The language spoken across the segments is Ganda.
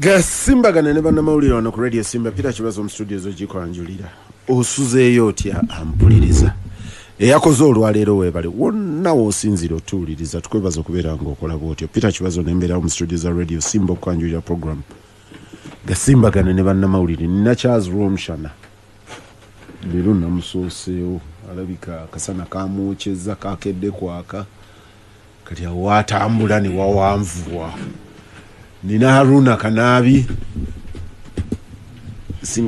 Gasimbagane ne bannamawulire wano ku Radio Simba Peter Kibazo mu studio zo gikwanjulira osuzeeyo otya ampuliriza eyakoze olwaleero weebale wonna woosinzira otuwuliriza tukwebaza okubeera ng'okola bw'otyo Peter Kibazo nembeera mu studio za Radio Simba okwanjulira program Gasimbagane ne bannamawulire nina Charles Rwomushana leero namusooseewo alabika akasana kamwokyezza kakedde kwaka kati awo atambula ne wawanvuwa nina Harunah Kanaabi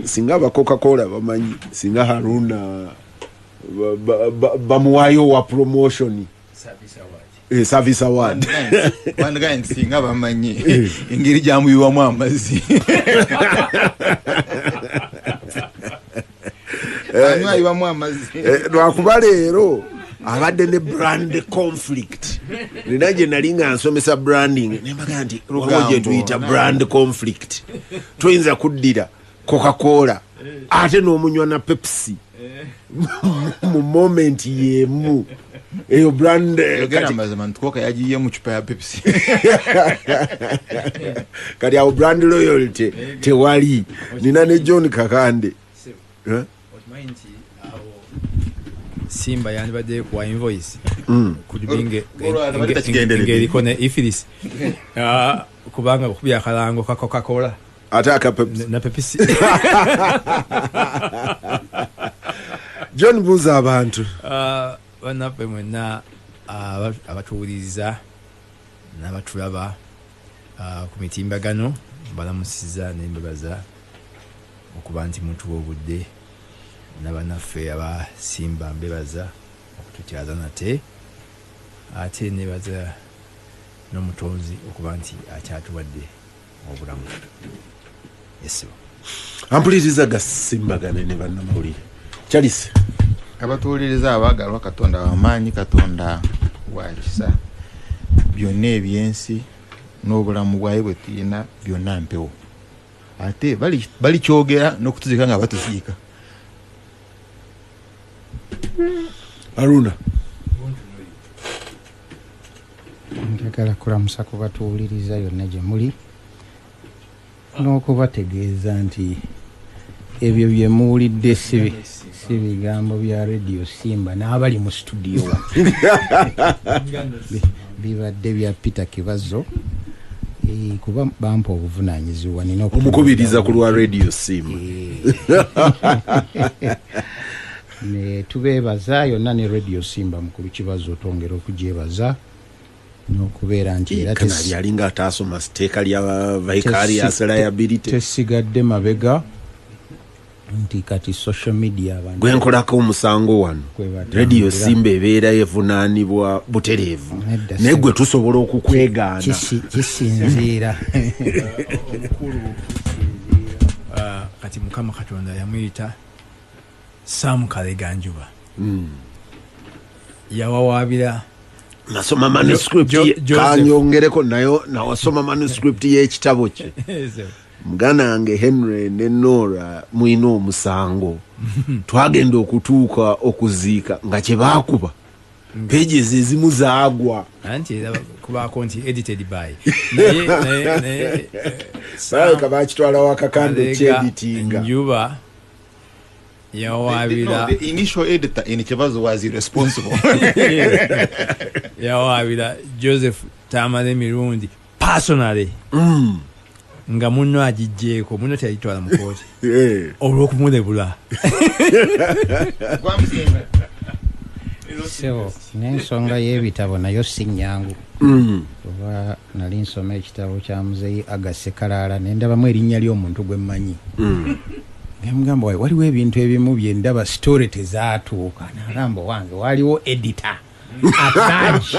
singa ba Coca-Cola bamanyi singa Harunah bamuwayo wa promotion service award one guy singa bamanyi ingiri jamu yuwamu amazi anywa yuwamu amazi lwakuba leero abadde ne brand conflict ninaje nalinga nsomesa branding nembaga nti rogoje tuita brand conflict twinza kuddira Coca-Cola ate n'omunywa na Pepsi mu moment yemu eyo brand kati mazima Coca yagiye mu chupa ya Pepsi kati awo brand loyalty tewali nina ne John Kakande Simba yandibadde kwa invoice kujibinge ngeriko ne ifilis kubanga kubya akalango ka Coca-Cola ataka Pepsi na Pepsi John buza abantu banape mwena abatuwuliriza n'abatulaba ku mitimbagano balamusiza n'embabaza okuba nti muntu w'obudde n'abanaffe aba Simba mbebaza okututyaza nate ate nebaza n'omutonzi okuba nti akyatuwadde obulamu yesu ampuliriza Gasimbagane ne bannamawulire Charles abatuwuliriza abagalwa Katonda w'amaanyi Katonda wa kisa byonna ebyensi n'obulamu bwaye bwe tulina byonna mpewo ate bali kyogera n'okutuzika nga batuziika Harunah njagala kulamusa kubatuwuliriza yonna gye muli n'okubategeeza nti ebyo bye muwulidde si bigambo bya Radio Simba n'abali mu studio bibadde bya Peter Kibazo kuba bampa obuvunaanyizibwa nina omukubiriza ku lwa Radio Simba ne tubeebaza yonna ne Radio Simba mukulu Kibazo otwongera okugyebaza n'okubeera nti era Kanaabi alinga ataasoma siteeka lya vicarious liability tesigadde mabega nti kati social media abantu gwe nkolako omusango wano Radio Simba ebeera evunaanibwa butereevu naye gwe tusobola okukwegaana kisinziira omukulu kati Mukama Katonda yamuyita Sam Kaleganjuba yawawaabira nasoma manuscript kanyongereko nayo nawasoma manuscript y'ekitabo kye mugana wange Henry ne Nora mwina omusango twagenda okutuuka okuziika nga kye baakuba pages ezimu zaagwa anti kubaako nti edited by naye kabakitwala wa Kakande kyeditinga Njuba yawabira the initial editor in Kibazo was irresponsible yawabira Joseph Tamale Mirundi personally nga munno agijjeeko munno teyayitwala mu kooti olw'okumulebula so n'ensonga y'ebitabo nayo si nnyangu kuba nali nsoma ekitabo kya muzeeyi Agase Kalaala ne ndabamu erinnya ly'omuntu gwe mmanyi ngamba waliwo ebintu ebimu bye ndaba story tezaatuuka nagamba wange waliwo editor ataji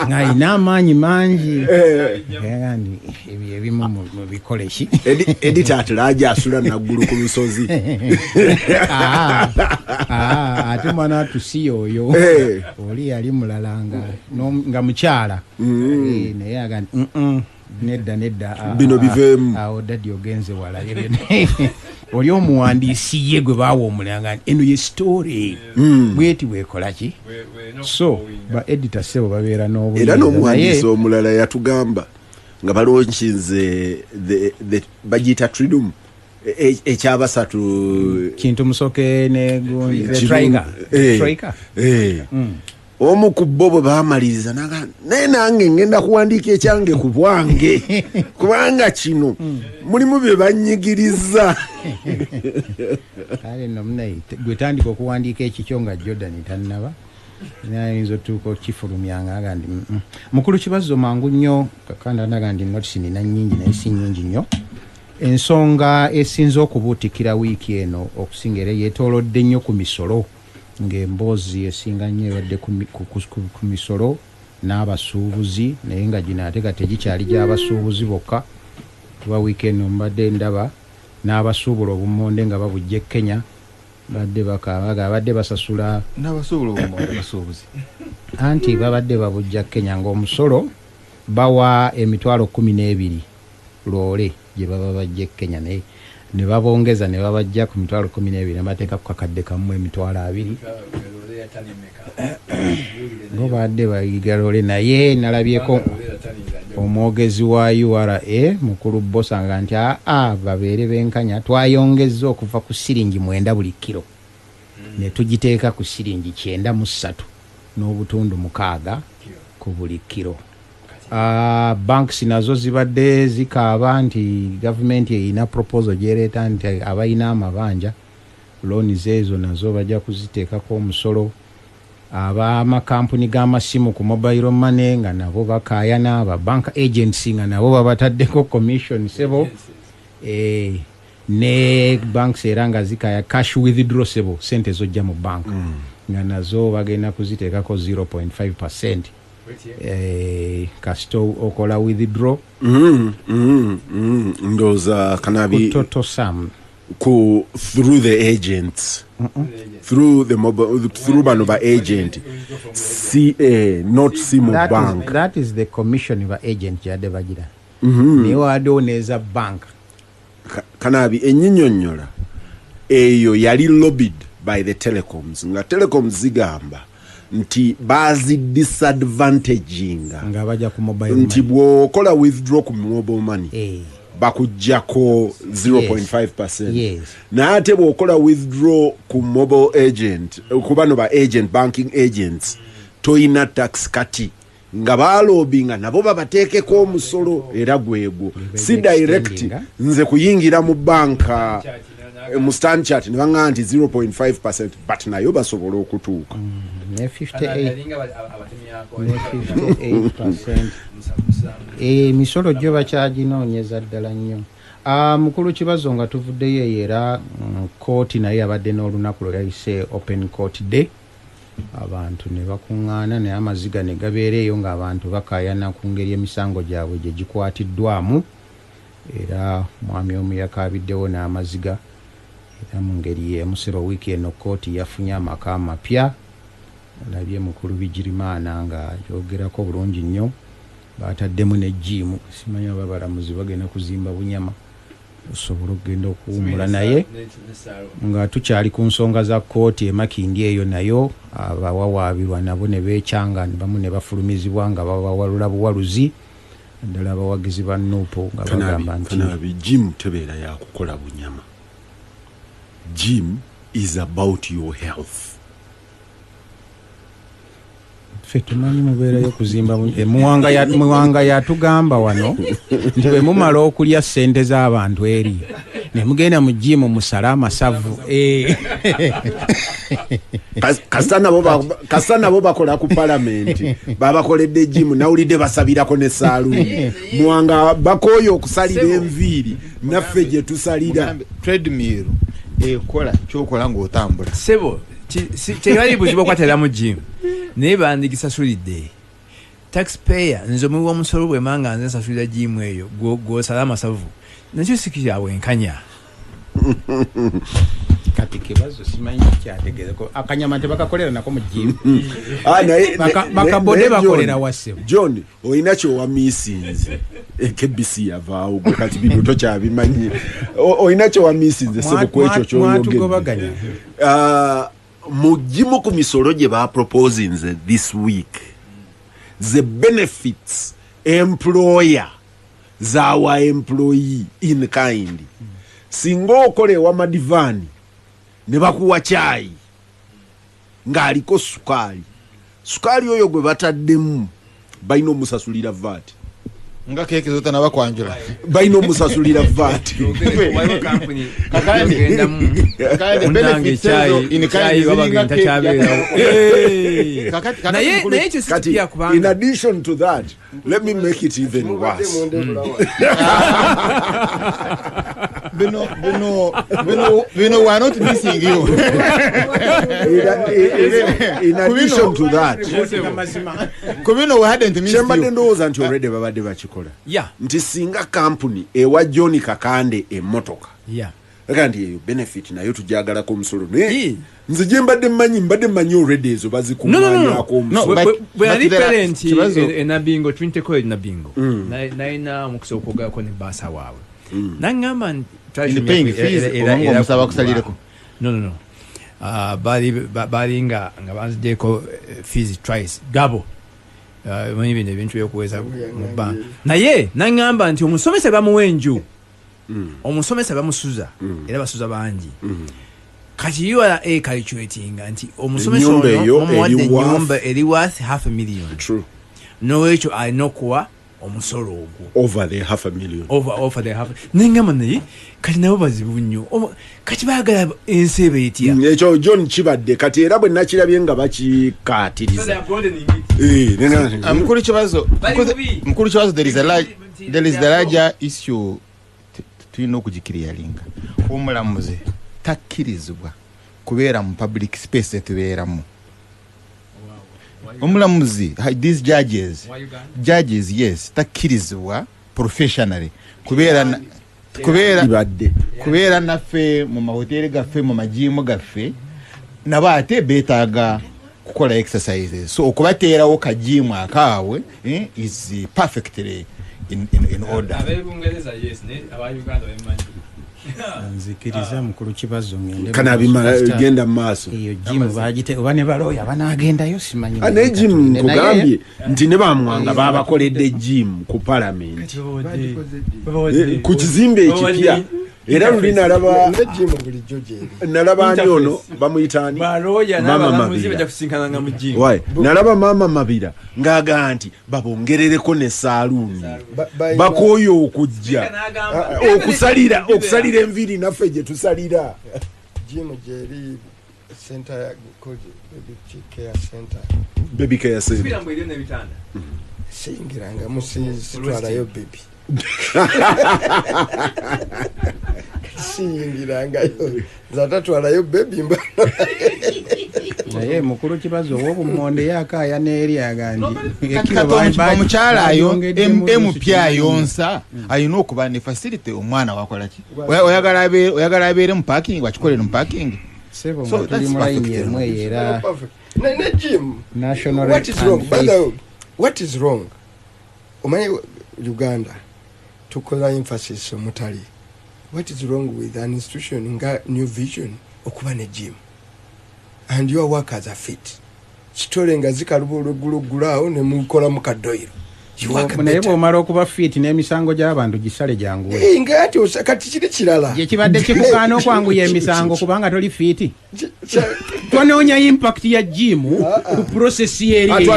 ng'alina amaanyi mangi gandi ebyo ebimu mu bikole ki editor atelaja asula naggulu ku lusozi ate mwana atusiya oyo oli yali mulala nga mukyala naye agandi nedda bino biveemu awo dadi ogenze wala oli omuwandiisi ye gwe baawa omulanga eno ye story bweti weekola ki so ba editor sebo babeera n'obuyinza era n'omuwandiisi omulala yatugamba nga balaunchinze the bagita tridum ekyabasatu kintu musoke ne gundi striker omu ku bo bwe baamaliriza naye nange ngenda kuwandiika ekyange ku bwange kubanga kino mulimu bye bannyigiriza kale nno munaite gwe tandika okuwandiika ekikyo nga Jordan tannaba nayinza otuuka okifulumyanga aga ndi mukulu Kibazo mangu nnyo Kakande anaga ndi notisi nina nnyingi naye si nnyingi nnyo ensonga esinza okubuutikira wiiki eno okusinga era yeetoolodde nnyo ku misolo ng'emboozi esinga nnyo ebadde ku misolo n'abasuubuzi naye nga gino ate ga tegikyali gy'abasuubuzi bokka kuba wiiki eno mbadde ndaba n'abasuubula obummonde nga babujja e Kenya badde bakaabaga badde basasula n'abasuubula obummonde basuubuzi anti babadde babujja Kenya ng'omusolo bawa emitwalo 12 loole gye baba bajja Kenya naye ne babongeza ne babajja ku mitwalo 12 ne bateeka ku kakadde kamu emitwalo 2 ngo badde bayiga loole naye nalabyeko omwogezi wa URA mukulu Bosanga nti babeere benkanya twayongezza okuva ku siringi 9 buli kilo ne tugiteeka ku siringi 93 n'obutundu 6 ku buli kilo. Banks nazo zibadde zikaaba nti government erina proposal gy'ereeta nti abalina amabanja loani zeezo nazo bajja kuziteekako omusolo. Ab'amakampuni g'amasimu ku mobile money nga nabo bakaayana, bank agency nga nabo babataddeko commission sebo ne banks era nga zikaaya cash withdraw sebo sente zojja mu bank nga nazo bagenda kuziteekako 0.5%. Kasito okola withdraw ndoza Kanaabi total sum through the agents through the mobile through Banova agent not Simu bank. That is the commission of agent jade bagira niyo adoneza bank Kanaabi enyinyonyola eyo yali lobbied by the telecoms nga telecoms zigamba nti bazi disadvantaging nga baja ku mobile nti bwokola withdraw ku mobile money bakujjako 0.5%. Yes. Na ate bwokola withdraw ku mobile agent ku bano ba agent banking agents toina tax kati nga balobinga nabo babateekeko omusolo era gwego si direct nze kuyingira mu banka mu stand chart ne banga nti 0.5% but nayo basobola okutuuka ne 58% misolo gyo bakyaginoonyeza ddala nnyo. Mukulu Kibazo nga tuvuddeyo era kooti naye abadde n'olunaku lwe yayise open court day abantu ne bakuŋŋaana naye amaziga ne gabeereeyo ng'abantu bakaayana ku ngeri emisango gyabwe gye gikwatiddwamu era mwami omu yakaabiddewo n'amaziga era mu ngeri y'emusiro wiiki eno kooti yafunye amaka amapya. Olabye mukulu Bigirimana nga yogerako bulungi nnyo bataddemu ne jimu simanya babalamuzi bagenda kuzimba bunyama osobola okugenda okuwumula naye nga tukyali ku nsonga za kooti emakindi eyo nayo abawawaabirwa nabo ne beekyanga bamu ne bafulumizibwa nga babawalula buwaluzi ddala abawagizi ba nuupo nga bagamba nti Kanaabi jimu tebeera yakukola bunyama. Gym is about your health. Fetumanyi mubeerayo kuzimba Muwanga yatugamba wano nti bwe mumala okulya ssente z'abantu eri ne mugenda mu jimu musala amasavu kasita nabo bakola ku palamenti babakoledde jimu nawulidde basabirako ne saaluuni Muwanga bakooyo okusalira enviiri naffe gye tusalira treadmill ekola kyokola ng'otambula sebo tewali buzibu okwatera mu jimu naye bandigisasulidde taxpayer nze omuwi w'omusolo bwe manga nze nsasulira jimu eyo gw'osala amasavu nakyo sikirabwenkanya kati Kibazo simanyi kyategeezeko akanyama tebakakolera nako mu jimu bakabode bakolera wassebo John olina kyowa miisinze KBC yavaawo gwe kati bino tokyabimanyi olina kyowa miisinze sebo ku ekyo ky'oyogedde mu jimu ku misolo gye baproposinze this week the benefits employer zawa employee in kind singa okole wa madivani ne bakuwa chai ngaaliko sukali oyo gwe bataddemu balina omusasulira VAT nga keke zota nabakwanjula balina omusasulira VAT in addition to that let me make it even worse bino were not missing you in addition to that kubino we hadn't missed chembade you ndowooza nti already babadde bakikola nti singa kampuni ewa John Kakande emmotoka eka nti eyo benefit nayo tujagalako omusolo naye nze gye mbadde mmanyi already ezo bazikuŋŋaanyako omusolo bwe ali parent enabingo twinteko enabingo nalina omukisa okwogako ne baasa waabwe naŋŋamba omusaba kusalireko no baali nga banziddeko fees twice gabo manyi bino ebintu byokuweza mu bbanka naye naŋŋamba nti omusomesa bamuwa enju omusomesa bamusuza era basuza bangi kati you are calculating nti omusomesa ono mumuwadde ennyumba eri worth $500,000 nowekyo alina okuwa omusolo ogwo over the $500,000 nengamba naye kati nabo bazibu nnyo kati baagala ensi eba etya ekyo John kibadde kati era bwe nakirabye nga bakikaatiriza mukulu kibazo there is the larger issue tulina okugikiriyalinga omulamuzi takkirizibwa kubeera mu public space etubeeramu omulamuzi these judges yes takkirizibwa professionally kubeera naffe mu mahoteri gaffe mu majimu gaffe nabo ate beetaaga kukola exercises so okubateerawo kajimu akaabwe is perfectly in order nzikiriza mukulu Kibazo ngende Kanaabi genda maaso iyo jimu bagite oba ne baloya banaagendayo simanyi ne jimu kugambye nti ne bamwanga babakoledde jimu ku parliament ku kizimbe ekipya era luli nalaba jimu bulijjo gyeri nalaba ani ono bamuyitaani baloya n'abalamuzi bajja kusinkananga mu jimu nalaba maama Mabira ng'agaa nti babongerereko ne saaluuni bakooyo okujja okusalira enviiri naffe gye tusalira jimu gyeri center ya baby care center birambo eriyo n'ebitanda singiranga musitwalayo baby siyingirangayo zatatwalayo bebi mba naye mukulu Kibazo owobumonde yakaya n'eryaga ndi omukyala ayo empya ayonsa ayina okuba ne facility omwana wakolaki oyagala abeere mu parking wakikolere mu parking sebo tuli mu line emwe era ne Jim national what is wrong omanyi Uganda tukola emphasis omutali what is wrong with an institution nga New Vision okuba ne gym and your workers are fit kitole nga zikalubulugulugulaawo ne mukola mu kadoiro naye bw'omala okuba fit n'emisango gy'abantu gisale jangu nga ati kati kiri kirala gye kibadde kikukaana okwanguya emisango kubanga toli fit twanoonya impact ya gym ku process yeri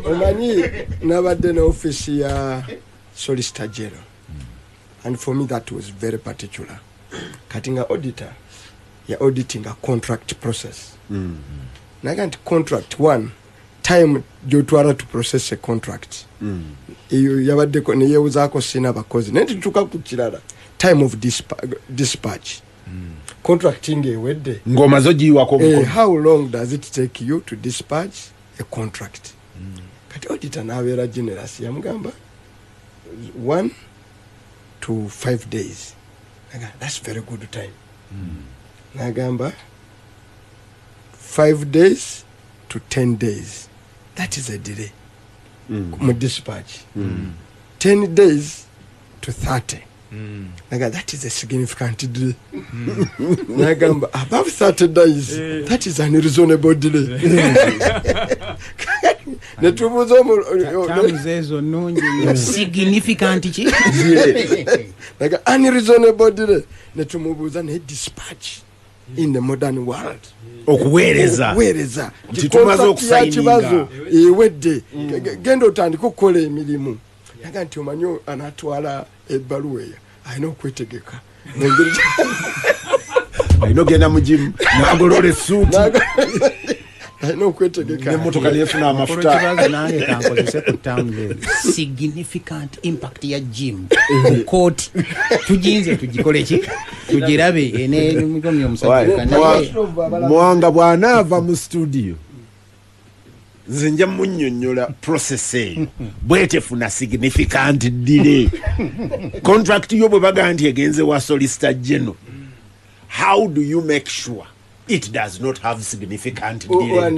omanyi nabadde ne office ya Solicitor General and for me that was very particular kati nga auditor ya auditing a contract process naga nti contract one time gyotwala to process a contract iyo yabaddeko ne yeewuzaako sina bakozi naye tutuuka ku kirala time of dispatch contracting ewedde ng'omaze ogiyiwako how long does it take you to dispatch a contract kati auditor n'abeera generous yamugamba 1 to 5 days that's very good time nagamba 5 days to 10 days that is a delay mu dispatch 10 days to 30 naga that is a significant delay nagamba above 30 days that is an unreasonable delay netubuza tamuzezo nungi significant chi naga unreasonable delay netumubuza ne dispatch in the modern world okuweereza titumaze okusayininga ewedde genda otandika okukola emirimu naga nti omanyi anatwala ebbaluwa eyo alina okwetegeka alina ogenda mu jimu nagolola essuuti alina okwetegeka nemotoka nefuna amafuta nange kankozese ku tamuze significant impact ya gym court tujinze tugikole ki tugirabe ene mikomyo omusajja Muwanga bw'anaava mu studio nze nja munnyonnyola process eyo bwetefuna significant delay contract yo bwe bagaa nti egenze wa solicitor general. How do you make sure it does not have significant delay?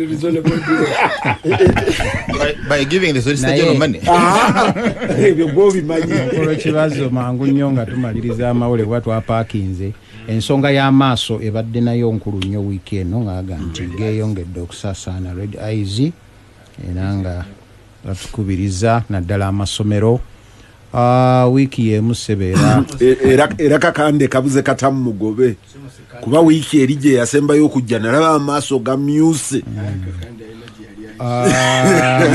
By giving the solicitor general money. Ebyo bwobimanyi. Okolo Kibazo mangu nnyo nga tumaliriza amawule bwatwa aparkinze ensonga y'amaaso ebadde nayo nkulu nnyo wiiki eno ng'aga nti geeyongedde okusaasaana red eyes era nga batukubiriza naddala amasomero wiiki y'emu sebeera era Kakande kabuze katamu mugobe kuba wiiki eri gye yasembayo okujja nalaba amaaso gamyuse.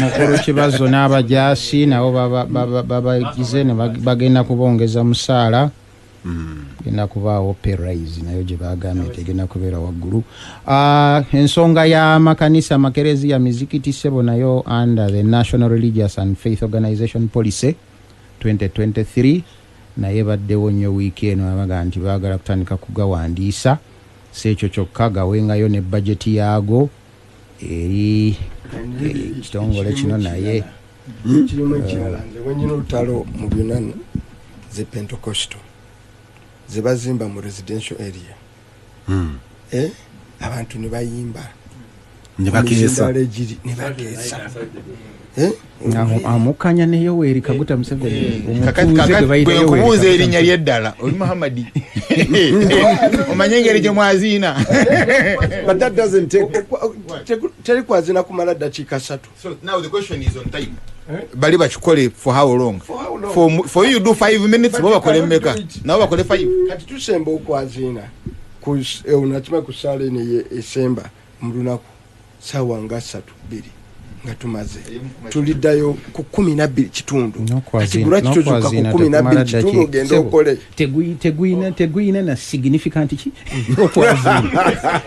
Mukulu Kibazo n'abajaasi nabo babagize ne bagenda kubongeza musaala genda kubaawo peraise nayo gye bagambye tegenda kubeera waggulu. Ensonga y'amakanisa amakereziya mizikiti sebo nayo under the National Religious and Faith Organization Policy 2023 naye baddewo nnyo wiiki eno abaga nti baagala kutandika kugawandiisa si ekyo kyokka gawengayo ne bajeti yaago eri kitongole kino naye kirimu ekirala nze wenyina olutalo mu byonna ze Pentecostal ze bazimba mu residential area abantu ne bayimba ne bakeesa amukanya ne Yoweri Kaguta Museveni kubuuza erinnya ly'eddala oli Muhammadi omanye engeri gye mwaziina. But that doesn't take teri kwazina kumala dakiika 3. So now the question is on time. Bali bakikole for how long? For you do 5 minutes bo bakole mmeka nabo bakole 5 kati tusemba okwazina unachima kusale ne esemba mu lunaku sawa nga 3-2 nga tumaze tuliddayo ku 12 kitundu kigula kituzuka ku 12 kitundu genda okole tegwina na significant ki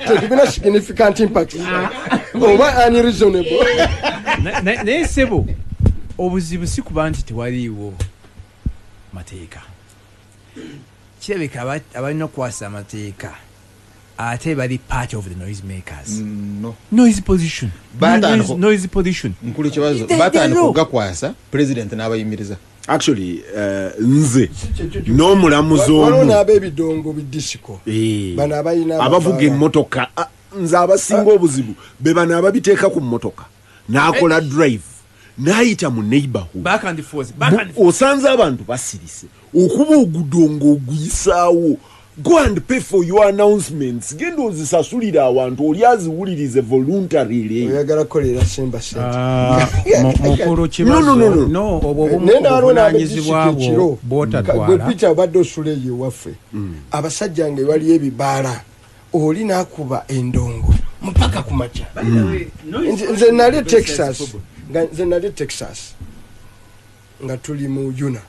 tegwina significant impact oba unreasonable naye sebo obuzibu si kuba nti tewaliiwo mateeka kirabika abalina okukwasa amateeka ate bali part of the noise makers. Noise position. Noise position. Nkulu Kibazo batandika okugakwasa president n'abayimiriza. Actually nze n'omulamuzi omu n'ab'ebidongo bidisiko bano abayina abavuga emmotoka nze abasinga obuzibu be bano ababiteeka ku mmotoka n'akola drive n'ayita mu neighborhood back and forth osanze abantu basirise okuba ogudongo oguyisaawo. Go and pay for your announcements. Genda ozisasulira awantu oli aziwulirize voluntarily. Oyagala kolera semba sente. Mukulu Kibazo. No, obwo bumuvunanyizibwa bwo botatwala. Gwe picha badde osula eyo waffe. Abasajja nge bali ebibaala. Oli nakuba endongo mpaka kumacha. Nze nali Texas. Nga tuli mu Yuna.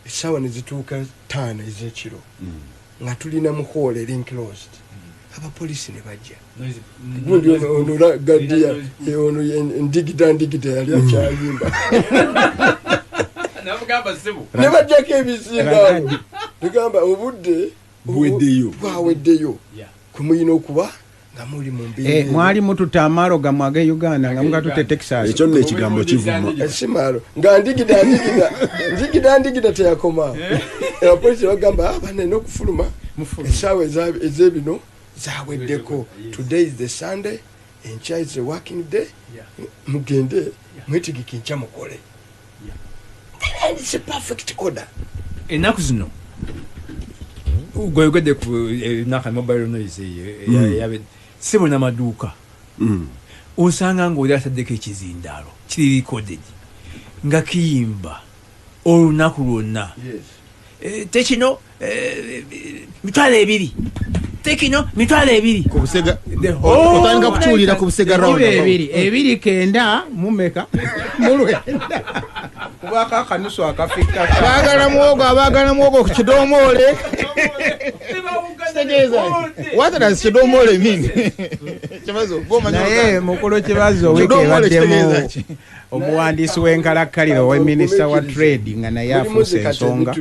Esawa nezituuka 5 ez'ekiro nga tulina mu hall eri enclosed abapoliisi ne bajja gundi ono gadia ono ndigida yali akyayimba ne bajjako ebizinga tugamba obudde bwaweddeyo kumuyina okuba nga muli mu mbiri mwali mututa amaalo gamwage Uganda nga mugatute Texas ekyo nno ekigambo kivuma esimalo nga ndigida teyakoma abapoliisi bagamba abanene okufuluma essaawa ez'ebino zaweddeko. Today is the Sunday enkya is a working day mugende mwetigike nkya mukole. It's a perfect order. ennaku zino gwegwedde ku naka mobile noise yabe sibo na maduuka osanga ng'oli ataddeko ekizindaalo kiri recorded nga kiyimba olunaku lwonna tekino mitwalo 2 tekino mitwalo 2 ku busega otandika kutuulira ku busega round 2 kenda mumeka mulwenda kubaka akanusu akafika abagala muwogo ku kidomoole what does kidomoole mean Kibazo naye mukulu Kibazo wiki ebaddemu omuwandiisi w'enkalakkaliro we minisita wa trade nga naye afuuse ensonga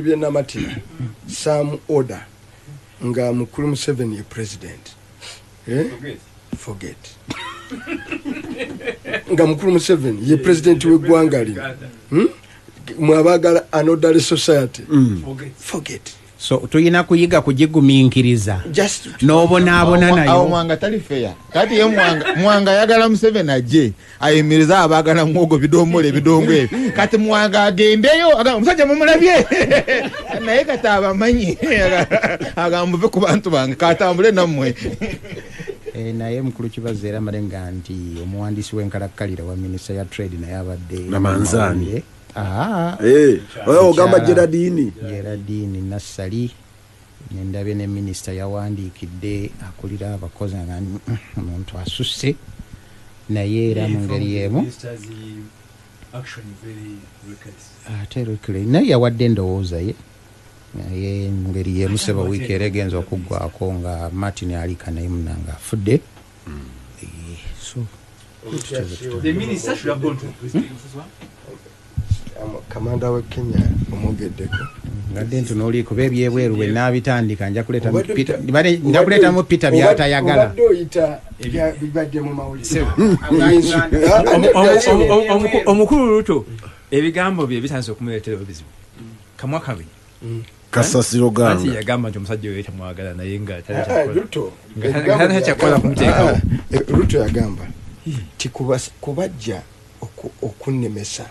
some order nga mukulu Museveni ye president forget nga mukulu Museveni ye president w'eggwanga lino mwabagala anodal society forget so tuyina kuyiga kugigumiikiriza n'obonaabona nayo awo Muwanga tali fair kati ye Muwanga ayagala Museveni ajje ayimiriza abagala mwogo bidomole bidongwe kati Muwanga agendeyo omusajja mumulabye naye kati abamanyi agambuve ku bantu bange katambule nammwe naye mukulu Kibazo era malenga nti omuwandiisi w'enkalakkalira wa minisita ya trade naye abadde namanzani ogamba Gerardine Nassali nendabye ne minisita yawandiikidde akulira abakozi nga omuntu asusse naye era mu ngeri y'emu ate naye yawadde endowooza ye naye mu ngeri y'emu seba wiiki era egenza okuggwako nga Martin Alika naye munanga afudde kamanda wa Kenya omwogeddeko ngadde ntunooli kuba ebyebweru bwe naabitandika nja kuleetamu Peter byatayagala bibadde mu mawulire omukulu Ruto ebigambo bye bitandise okumuleetera obuzibu kamwa kabi kasasiro gange yagamba nti omusajja oyo tamwagala naye nga takyakola kumuteekawo Ruto yagamba ti kubajja okunnemesa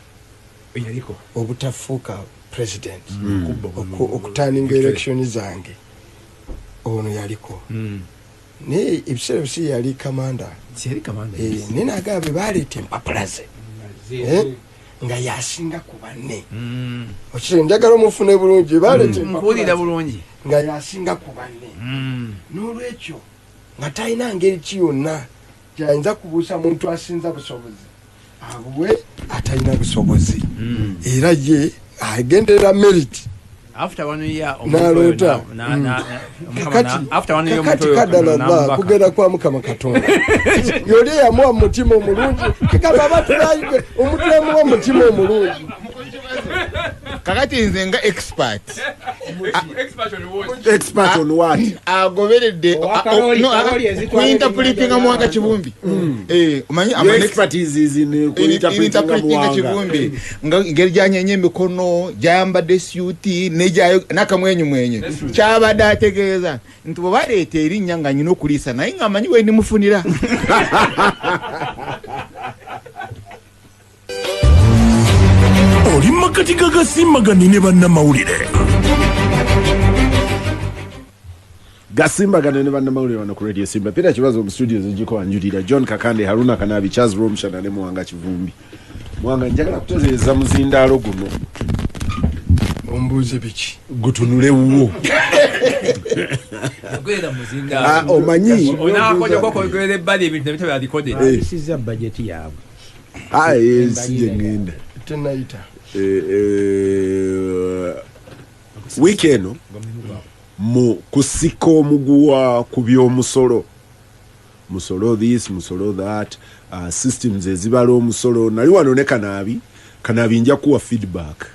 yaliko obutafuuka president okutaninga election zange ono yaliko naye ebiseera bisi yali kamanda naye nagamba baleeta empapula ze nga yasinga ku banne okire njagala omufune bulungi baleeta empapula bulungi nga yasinga ku banne n'olwekyo nga talina ngeri ki yonna gyayinza kubuusa muntu asinza busobozi abuwe atalina busobozi era ye agenderera merit after 1 year nalota kakati kadala kugenda kwa Mukama Katonda yoli yamuwa mutima omulungi kikaba batulayibe omutemu wa mutima omulungi kakati nze nga expert on what agoberedde kuinterpretinga Muwanga Kivumbi omanyi expertise is in kuinterpretinga Kivumbi nga ngeri janyenye emikono jayambadde suit nejayo nakamwenyu kyabadde ategeeza nti bwe baleeta erinnya nga nyina okuliisa naye nga amanyi we ndimufunira oli makati ga Gasimbagane ne bannamawulire Gasimbagane ne bannamawulire wano ku Radio Simba Peter Kibazo mu studios ejiko anjulira John Kakande Harunah Kanaabi Charles Rwomushana ne Muwanga Kivumbi Muwanga njagala kutereeza muzindaalo guno ombuuze biki gutunule wuwo gwera muzindaalo omanyi onakoja gwera ebbali ebintu nebitebe alikode isiza budget yaabwe sije ngenda tenayita week eno mu kusika omuguwa ku by'omusolo musolo this musolo that systems ezibala omusolo nali wano ne Kanaabi nja kuwa feedback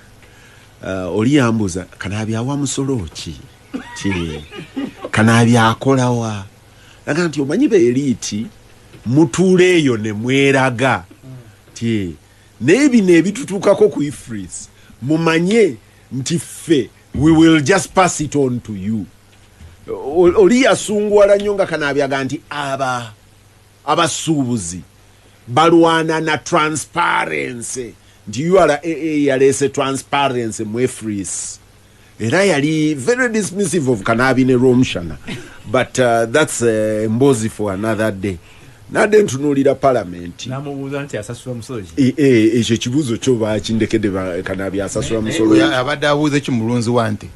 oli yambuza Kanaabi awa musolo ki Kanaabi akolawa naga nti omanyi be elite mutuule eyo ne mweraga ti nebino ebitutuukako ku ifris mumanye nti ffe we will just pass it on to you oli yasungwala nnyo nga Kanaabi aga nti abasuubuzi balwana na transparency nti URA yaleese transparency mu ifris era yali very dismissive of Kanaabi ne Rwomushana, but that's mbozi for another day. Nade ntunuulira parliament namubuuza nti asasula musolo ekyo ekibuuzo kyo bakindekedde Kanaabi asasula musolo abadde abuuza kimulunzi wa nti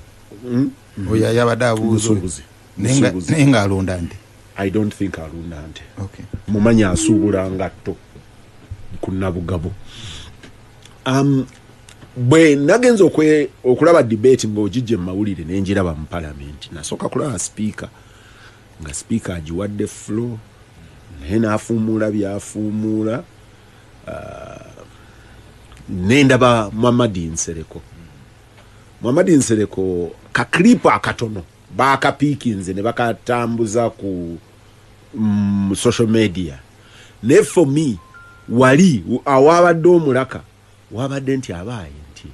oyo yabadde abuuza naye ng'alonda nti I don't think alunda nti okay. mumanya asuubula ngatto ku Nabugabo. Bwe nagenza okulaba debate ng'ogijje mu mawulire ne njiraba mu parliament, nasooka kulaba speaker nga speaker agiwadde floor naye n'afuumuula byafuumuula, n'endaba Muhammadi Nsereko kaklipu akatono baakapiikinze ne bakatambuza ku social media. Ne for me wali awabadde omulaka wabadde nti abaaye nti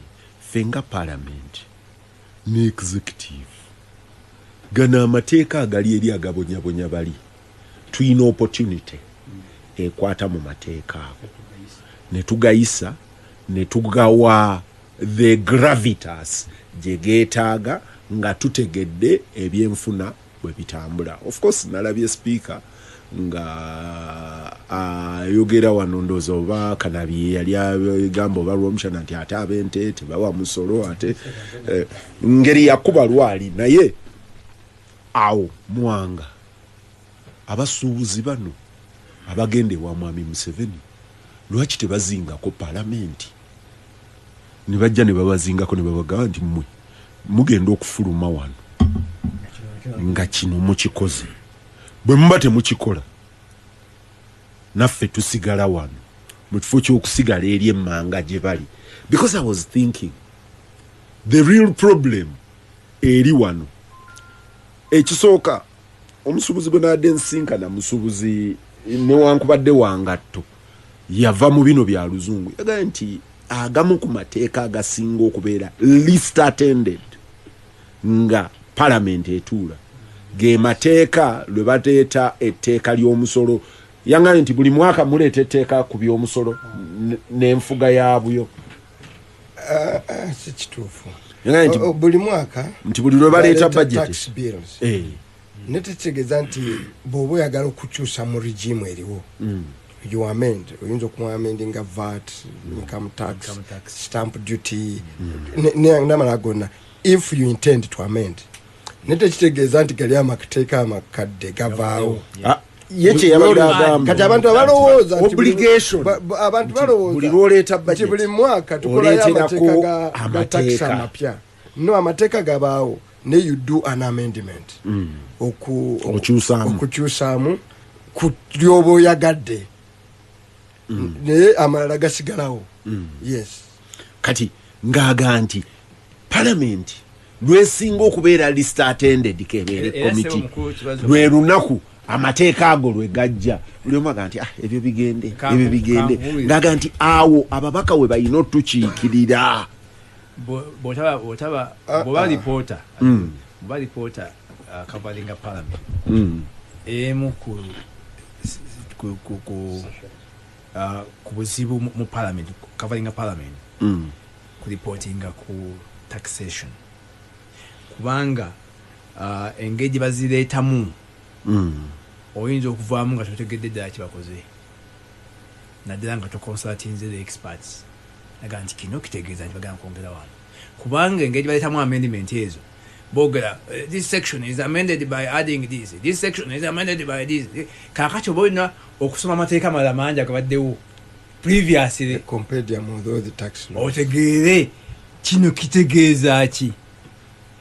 fenga parliament ne executive gana amateeka agali eri agabonyabonya bali tuyina opportunity ekwata mu mateeka ago ne tugayisa ne tugawa the gravitas gye geetaaga nga tutegedde ebyenfuna bwe bitambula. Of course nalabye speaker nga ayogera wano ndowooza oba Kanaabi yali agamba oba Rwomushana nti ate ab'ente tebawa musolo ate ngeri yakuba lwali. Naye awo Muwanga abasuubuzi bano abagende wa Mwami Museveni lwaki tebazingako palamenti? Ne bajja ne babazingako ne babagamba nti mmwe mugenda okufuluma wano nga kino mukikoze, bwe muba temukikola naffe tusigala wano mu kifo ky'okusigala eri emmanga gye bali. Because I was thinking the real problem eri wano ekisooka omusuubuzi bwe naadde nsinkana musuubuzi newankubadde wangatto yava mu bino bya luzungu yagambye nti agamu ku mateeka agasinga okubeera least attended nga parliament etuula ge mateeka lwe bateeta etteeka ly'omusolo. Yangambye nti buli mwaka muleeta etteeka ku by'omusolo n'enfuga yaabyo. Si kituufu. Yangambye nti buli mwaka nti buli lwe baleeta budget netetegeeza nti bw'oba oyagala okukyusa mu regime eriwo you amend, oyinza okuamendinga VAT, income tax, stamp duty n'amala gonna if you intend to amend. Netekitegeeza nti gali amateeka amakadde gavaawo yeche yabagamba kati abantu abalowooza obligation abantu balowooza buli lwoleeta budget buli mwaka tukola amateeka amapya. No, amateeka gabaawo ne you do an amendment okukyusaamu ku lyoba oyagadde naye amalala gasigalawo. Yes, kati ngaaga nti parliament lwesinga okubeera list attended kebeere committee lwe lunaku amateeka ago lwe gajja buli omu aga nti ebyo bigende ngaaga nti awo ababaka we balina otukiikirira. Boba reporter covering a parliament emu ku buzibu mu parliament covering a parliament ku reporting ku taxation kubanga engeri bazireetamu oyinza okuvaamu nga totegedde ddala kibakoze naddala nga toconsultinze the experts naga nti kino kitegeeza nti bagamba kwongera wano kubanga engeri baleetamu amendment ezo bogera this section is amended by adding this section is amended by this. Kakati oba olina okusoma amateeka malala mangi agabaddewo previously compendium of the tax law otegeere kino kitegeeza ki.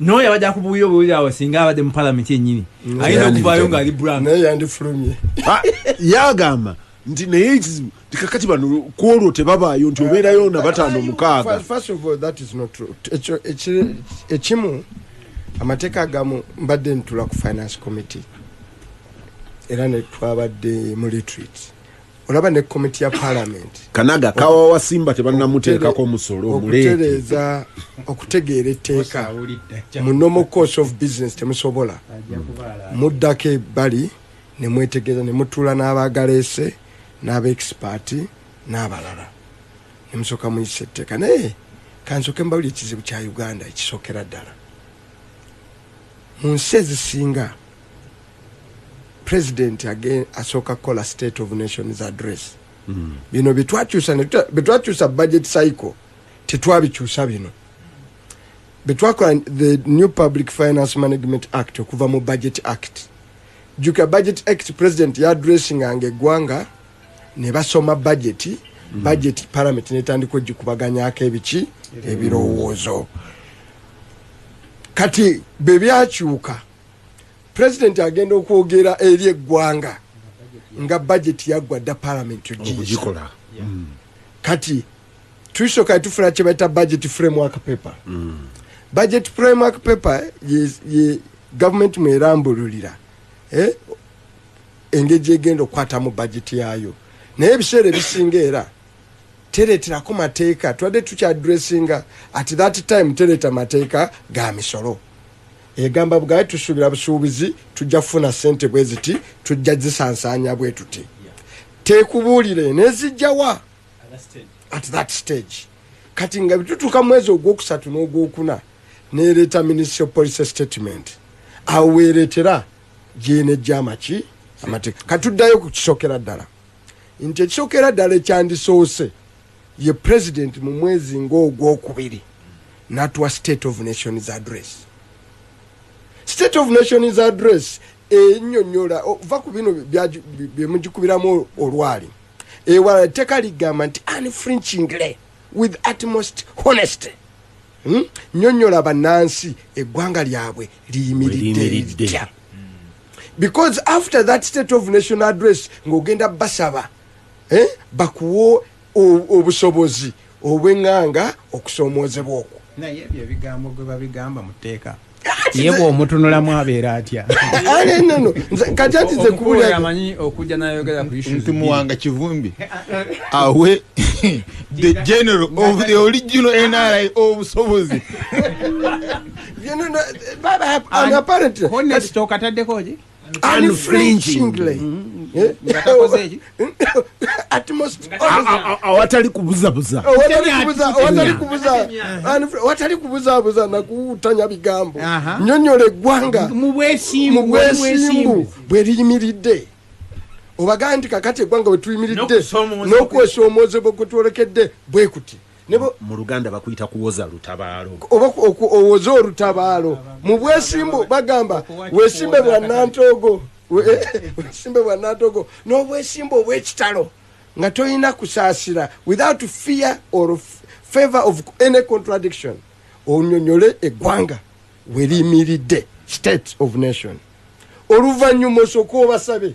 No yabadde akubuuya obuwulire awo singa abadde mu parliament yennyini ayina okuvaayo ng'ali brand naye yandifulumye yagamba nti naye ekizibu tikakati bano kwolwo tebabaayo nti obeerayo na 5-6. First of all, that is not true. Ekimu amateeka agamu mbadde ntula ku finance committee era ne twabadde mu retreat olaba ne committee ya parliament kanaga kawa wasimba tebannamuteekako musolo okutereeza okutegeera etteeka mu normal course of business temusobola muddako ebbali ne mwetegeeza ne mutuula n'abagaleese n'abaexperti n'abalala ne musooka muyisa etteeka naye kansooke mbawulira ekizibu kya Uganda ekisookera ddala mu nsi ezisinga president again asooka kukola state of nations address. Bino betwakyusa budget cycle tetwabikyusa bino betwakola the new public finance management act okuva mu budget act. Juka budget act president ya addressing eggwanga ne basoma budget parliament netandika okugikubaganyako ebirowoozo. Kati bebyakyuka president agenda okwogera eri eggwanga nga budget yaggwa dda parliament ogikola. Kati tusoka tufuna kye bayita budget framework paper. Budget framework paper ye government mwerambululira engeri egenda okukwata mu budget yayo, naye ebiseera ebisinga era tereeterako mateeka. Twadde tukyadressinga at that time tereeta mateeka ga misolo egamba bugaye tusuubira busuubizi tujja kufuna ssente bwe ziti tujja zisansanya bwe tuti teekubuulire nezijjawa at that stage. Kati nga bitutuuka mwezi ogwokusatu n'ogwokuna neereeta ministry of police statement awo weereetera gyene gyamaki amateeka. Katuddayo ku kisookera ddala nti ekisookera ddala ekyandisoose ye president mu mwezi ng'ogwokubiri n'atuwa state of nations address. State of nations address ennyonnyola va ku bino byemugikubiramu olwali ewala teka ligamba nti unflinchingly with utmost honesty nnyonnyola bannansi eggwanga lyabwe liyimiridde litya. Because after that state of nation address ng'ogenda basaba bakuwo obusobozi obw'eŋŋanga okusoomoozebwa okwo. Naye ebyo ebigambo gwe babigamba mu tteeka ye bw'omutunulamu abeera atya? No. Kati atize kubulya amanyi okujja n'ayogera ku issues nti Muwanga Kivumbi awe the general of the original NRI obusobozi. Apparently Honesto kataddeko ki? unflinchingly utmost awatali kubuzabuza watali kubuzabuza nakutanya bigambo nnyonnyola eggwanga mu bwesimbu bwe liyimiridde. Obagaa nti kakati eggwanga bwe tuyimiridde n'okwesoomoozebwa kwe twolekedde bwe kuti. Mu Luganda bakuyita kuwoza lutabaalo. Owoza olutabaalo mu bwesimbu bagamba wesimbe bwa Nantogo wesimbe bwa Nantogo n'obwesimbu obw'ekitalo nga toyina kusaasira without fear or favor of any contradiction. Onnyonnyole eggwanga we liyimiridde state of nation. Oluvannyuma osooka obasabe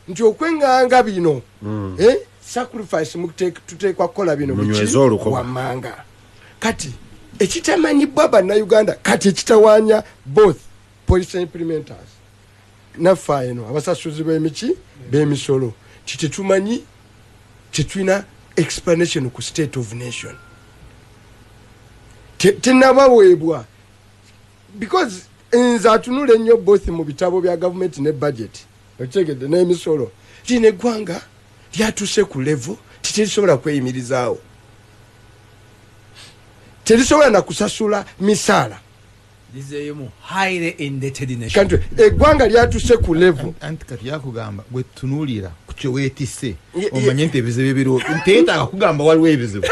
nti okweŋŋanga bino sacrifice tuteekwa kukola bino wammanga. Kati ekitamanyibwa Bannayuganda kati ekitawaanya both police implementers naffe eno abasasuzi b'emisolo kitetumanyi tetulina explanation ku state of nation tenabaweebwa because nze atunula ennyo both mu bitabo bya government ne budget okitegedde n'emisolo kino eggwanga lyatuuse ku level terisobola kweyimirizaawo, terisobola na kusasula misaala. Kanti eggwanga lyatuuse ku level anti kati yakugamba gwe tunuulira ku kyo weetisse omanye nti ebizibu ebiriwo nteetaaga kugamba waliwo ebizibu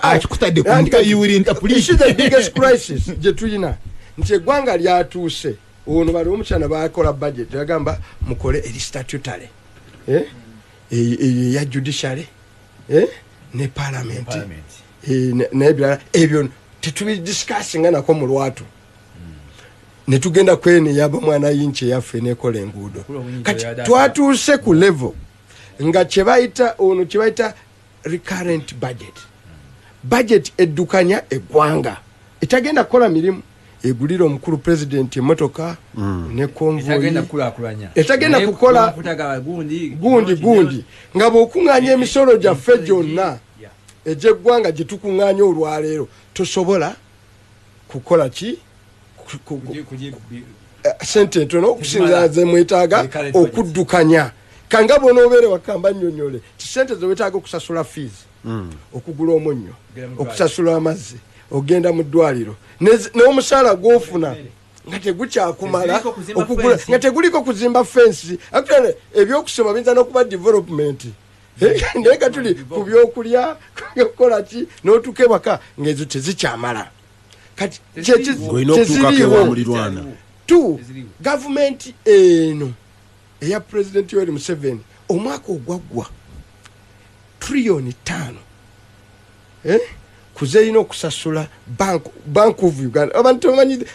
akikutadde ku ntika is the biggest crisis gye tulina nti eggwanga lyatuuse. Ono bali Rwomushana bakola budget yagamba mukole eri statutary ya judiciary ne parliament nebirala ebyo tetubidiscussinga nako mu lwatu netugenda kwene yaba mwana yinche yaffe nekola enguudo. Kati twatuuse ku level nga kyebayita ono kyebayita recurrent budget eddukanya eggwanga etagenda kukola mirimu egulira omukulu president emotoka ne convoy etagenda kukola gundi nga bw'okuŋŋaanya emisolo gyaffe gyonna egy'eggwanga gye tukuŋŋaanya olwaleero tosobola kukola ki sente ntono okusinza ze mwetaaga okuddukanya. Kanga bw'onoobeere wakamba nnyonnyole kisente ze wetaaga okusasula fees okugula omunnyo okusasula amazzi ogenda mu ddwaliro n'omusaala gw'ofuna nga tegukyakumala okugula nga teguliko kuzimba fensi actually ebyokusoma binza n'okuba development naye nga tuli ku byokulya kukola ki n'otuuka ewaka ng'ezo tezikyamala kati kyekiziriwo tu gavumenti eno eya President Yoweri Museveni omwaka ogwaggwa $5 kuzeyina okusasula Bank of Uganda abantu bamanyi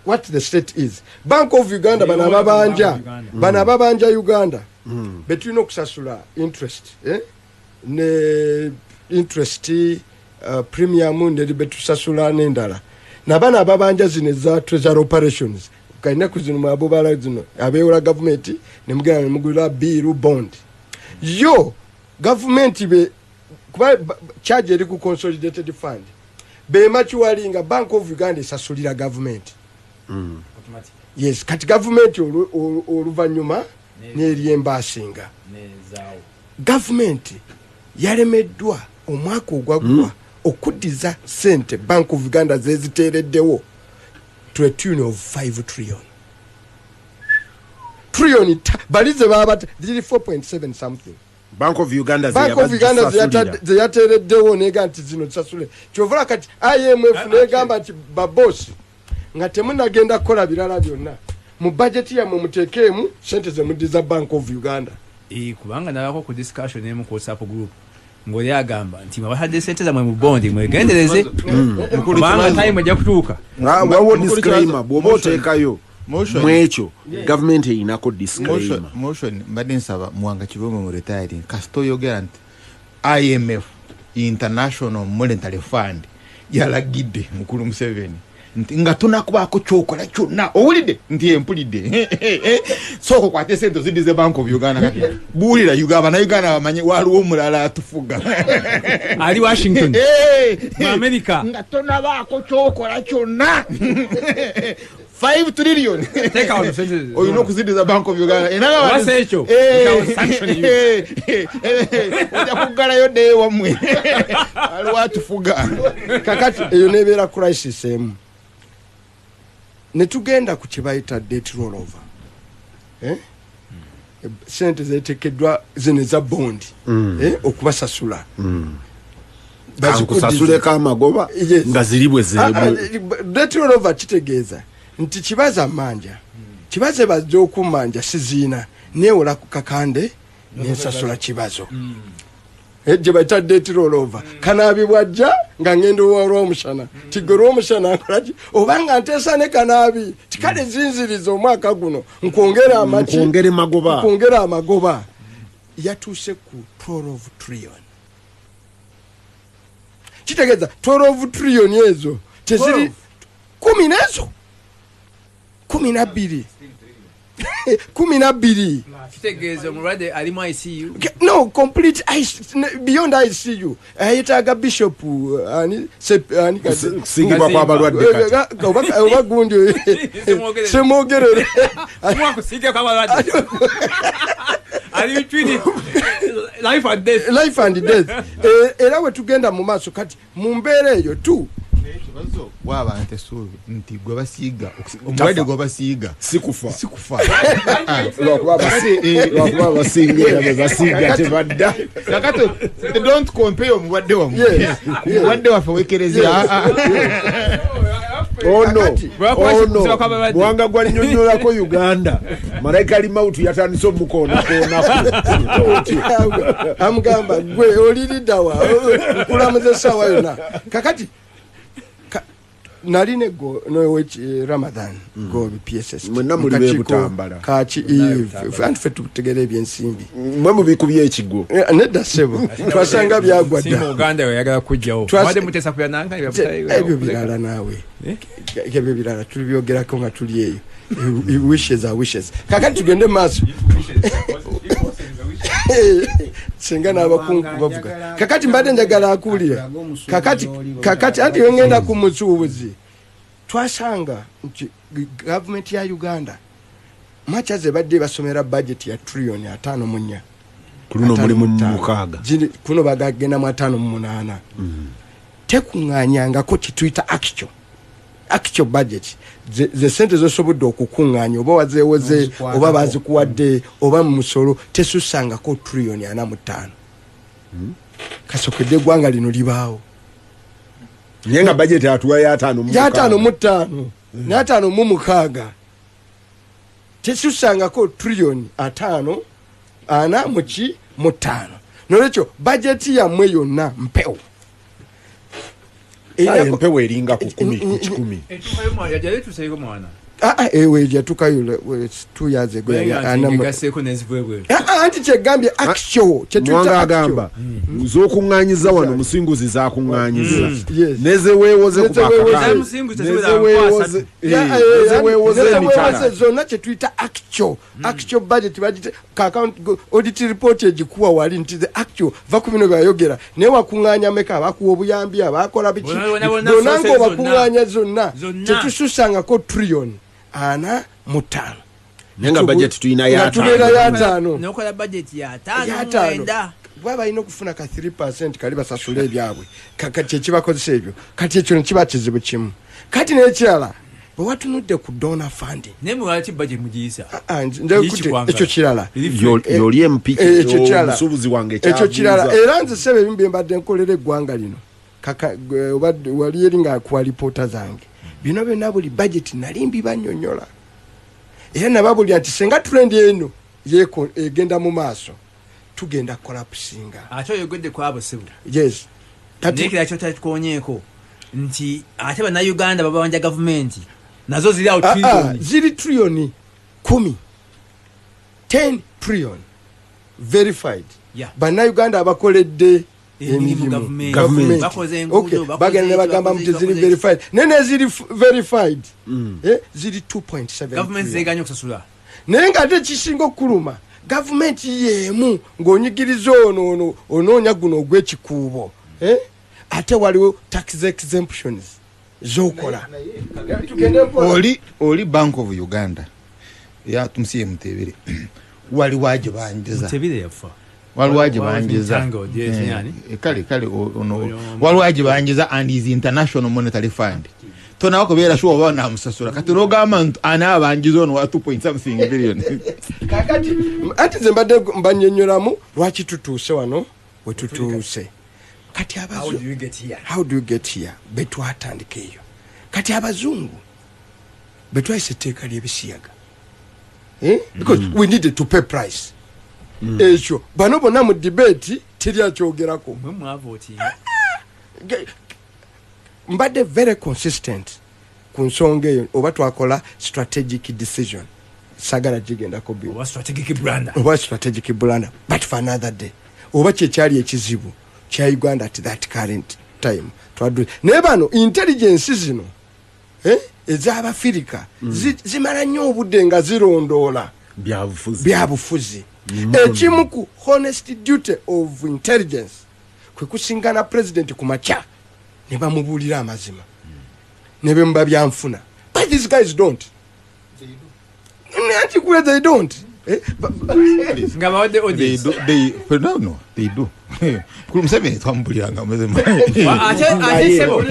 what the state is. Bank of Uganda bana babanja Uganda betulina okusasula interest ne interest premium ne betusasula n'endala nabana ababanja zino za treasury operations kaina kuzino mabobala zino abeola government ne mugana ne mugula bill bond yo government be kuba charge eri ku consolidated fund be machualinga Bank of Uganda sasulira government automatic yes kati government oluvanyuma n'eryembasinga government yalemeddwa omwaka ogwaggwa okuddiza sente Bank of Uganda zeziteereddewo to a tune of 5 trillion balize baba 4.7 something Bank of Uganda zeyateereddewo nega nti zino sasule kyovula kati IMF negamba nti babosi nga temunagenda kukola birala byonna mu budget yammwe mutekeemu sente zemuddiza Bank of Uganda kubanga nalako ku discussion emu ku WhatsApp group ngoli agamba nti mabahadde sente zamwe mu bondi mwegendereze kubanga time ejja kutuuka wawo disclaimer bw'oba oteekayo mwekyo government eyinako disclaimer motion mbadde nsaba Muwanga Kivumbi mu retiring kasito yogera nti IMF International Monetary Fund yalagidde mukulu Museveni nti nga tunakubaako kyokola kyonna owulidde nti empulidde soko kwate sente zidize Bank of Uganda kati buulira Uganda bamanye waliwo omulala atufuga ali Washington mu America nga tunabaako kyokola kyonna 5 trillion take out of sentences oyina okuzidiza Bank of Uganda wase ekyo ojja kuggalayo dde wamwe waliwo atufuga kakati eyo nebeera crisis emu netugenda ku kibayita debt rollover sente zetekeddwa zino za bondi okubasasula bakusasuleko amagoba nga ziri bwe zeebwe debt rollover kitegeeza nti kibaza manja kibaze bazze okumanja siziina neewola ku Kakande nensasula Kibazo gye bayita debt rollover Kanaabi bwajja nga ngendo wa Rwomushana tigwe Rwomushana akolaki obanga nteesa ne Kanaabi tikale zinziriza omwaka guno nkwongera amaki nkwongera amagoba yatuuse ku 12 trillion kitegeeza 12 trillion ezo teziri 10 nezo 12 kitegeeza omulwadde ali mu ICU no complete beyond ICU ayetaaga bishop singibwa kwa balwadde oba gundi semwogerere life and death era we tugenda mu maaso kati mu mbeera eyo tu waba ntesuubi nti gwe basiiga omulwadde gwe basiiga sikufa lwakuba basingira be basiiga tebadda kakati don't compare omulwadde wamwe omulwadde waffe wekereza ono Muwanga gwa nyinyonyolako Uganda malayika limautu yatandise omukoonakoonaku amugamba gwe oliridawa nkulamuza essaawa yonna kakati naline go no Ramadan go PSS mwenna muli bebutambala kachi fe tutegere ebyensimbi mwe mubikubye ekigo nedda sebo twasanga byagwadda si Uganda yagala kujjawo mwade mutesa kuyananga ebyo birala nawe ebyo birala tulibyogerako nga tuli eyo wishes are wishes kakati tugende maaso singa n'abakungu bavuga kakati mbadde njagala akulira kakati anti ngenda ku musuubuzi twasanga nti gavumenti ya Uganda macha ze badde basomera budget ya trillion 5.4 kuno mulimu 6 kuno bagagenda mu 5.8 tekunganyanga ko kitwita actual actual budget ze sente zosobodde okukuŋŋaanya oba wazeewoze oba bazikuwadde oba mu musolo tesusangako $4 trillion kasokedde eggwanga lino libaawo naye nga bajeti atuwa ya 5 ne 5 tesusangako $5 trillion 4.5 nolwekyo bajeti yammwe yonna mpewo empewo eringa ku 10 ewe yatukayo 2 years ago anti kyegambye actual Muwanga agamba zokuŋŋaanyiza wano musinguzi zakuŋŋaanyiza nezeweewoze ku nezeweewoze zonna kyetuyita actual budget audit report egikuwa wali nti the actual va ku bino byayogera naye wakuŋŋaanya meka abakuwa obuyambi abakola biki donna ng'obakuŋŋaanya zonna tetususangako $4 trillion 5 nenga budget tuina ya 5 nokola budget ya 5 bwaba alina okufuna ka 3% kali basasula ebyabwe kati ekibakozesa ebyo kati ekyo nekiba kizibu kimu kati n'ekirala bwe watunudde ku donor fund nemwaki budget mugiyisa ekyo kirala yoli MP omusuubuzi wange ekyo kirala era nze sebe ebimu bye mbadde nkolera eggwanga lino wali eri ng'akuwa lipoota zange bino byonna buli budget nali mbibanyonyola era nababulya nti senga trend eno egenda mu maaso tugenda collapsinga ate oyogedde kwabo sibu yes nekira kyo takonyeeko nti ate Bannayuganda babawanja gavumenti nazo ziri awo trillion ziri trillion 10 trillion verified Bannayuganda abakoledde bagenda ne bagamba nti ziri verified nene ziri verified ziri 2.7 naye nga ate kisinga okukuluma gavumenti yeemu ng'onyigiriza onoonya guno ogw'ekikuubo ate waliwo tax exemptions zokola oli Bank of Uganda ya tumusiye Mutebere waliwo aje banjiza Mutebere yafa waliwo aje banjiza kale waliwo aje banjiza and is International Monetary Fund tona wakobeera shuwa bana amusasula kati rogama ana banjiza ono wa 2.something billion kakati ati zembade mbanyonyolamu lwaki tutuuse wano we tutuuse kati how do you get here betwatandika eyo kati abazungu betwaise etteeka ly'ebisiyaga because we needed to pay price ekyo bano bonna mu debate teryakyogerako mbadde very consistent ku nsonga eyo oba twakola strategic decision sagala gigendako oba strategic blunder but for another day oba kyekyali ekizibu kya Uganda at that current time naye bano intelligence zino ez'Abafirika zimala nnyo obudde nga zirondoola byabufuzi ekimu ku honest duty of intelligence kwe kusingana president ku makya ne bamubuulira amazima ne bemba byanfuna but these guys don't they don't nga bawadde audience they do kumusebeni twambuliranga amazima ate sebo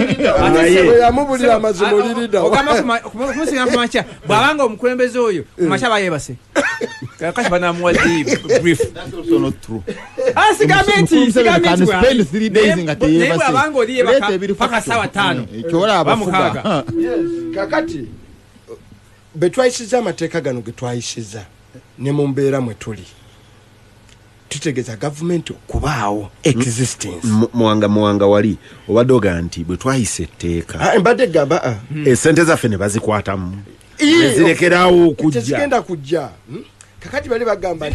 yamubulira amazima olirida kumusinga ku makya bwabanga omukulembeze oyo ku makya bayebase kati banamuwadde brief that's also not true sigamenti spend 3 days naye bwabanga oliye paka sawa 5 bamukaga kakati betwayisiza amateeka gano getwayisiza ne mu mbeera mwe tuli tutegeeza gavumenti okubaawo existence muwanga wali obadde nti bwe twayisa etteeka mbadde gamba esente zaffe ne bazikwatamu zirekerawo okujja kakati bali bagamba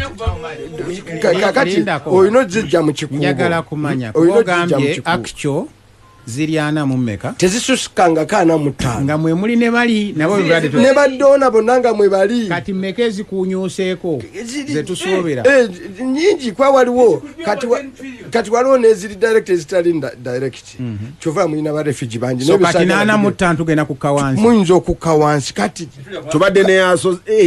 kakati oyino zijja mu kikuubo njagala kumanya kugambye actual ziriana mu mmeka tezisusikanga kana mutano nga mwe muli ne bali nabo bibadde ne badona bonanga mwe bali kati mmeka ezikunyuseeko ze tusoobera nyingi kwa waliwo kati waliwo neziri direct ezitali direct kyova mulina ba refugee banji so kati nana mutantu gena kukawansi muyinza okukawansi kati tubadde ne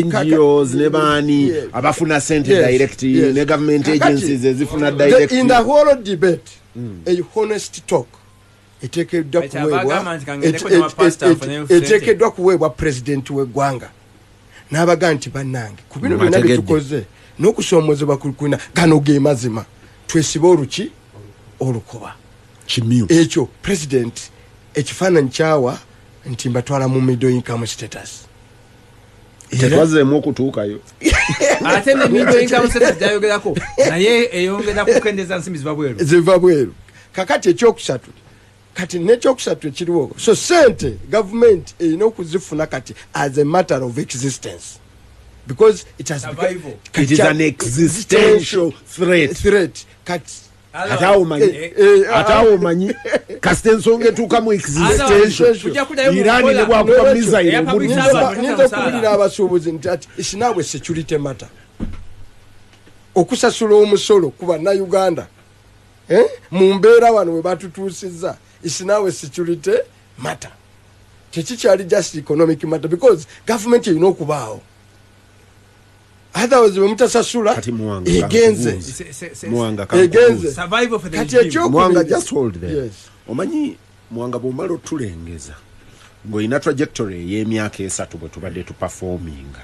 NGOs ne bani abafuna sente direct ne government agencies ezifuna direct in the whole debate a honest talk eteekeddwa Agamba nti kangendeko n'abapasita nfune ssente. eteekeddwa kuweebwa pulezidenti w'eggwanga n'abaga nti bannange ku bino byonna bye tukoze n'okusoomoozebwa kulina gano ge mazima twesibe oluki olukoba kimyu ekyo pulezidenti ekifaananyi kyawa nti mbatwala mu middle income status tetwazeemu okutuukayo ate ne middle income status gyayogerako naye eyongera kukendeeza nsimbi ziva bweru kakati ekyokusatu kati n'ekyokusatu ekiriwo so sente gavumenti erina okuzifuna kati as a matter of existence because it has Survival. it is an existential threat kati ate omanyi kasita ensonga etuuka mu existential irani ne bwakuba misaire nyinza okubulira abasuubuzi nti ati isinaabwe security matter okusasula omusolo ku bannayuganda mu mbeera wano we batutuusizza isinaabwe security matter tekikyali just economic matter because government erina okubaawo otherwise bwe mutasasula egenze kati Muwanga just hold there. Yes. Omanyi Muwanga bw'omala otulengeza ng'olina trajectory ey'emyaka 3 bwe tubadde tuperforminga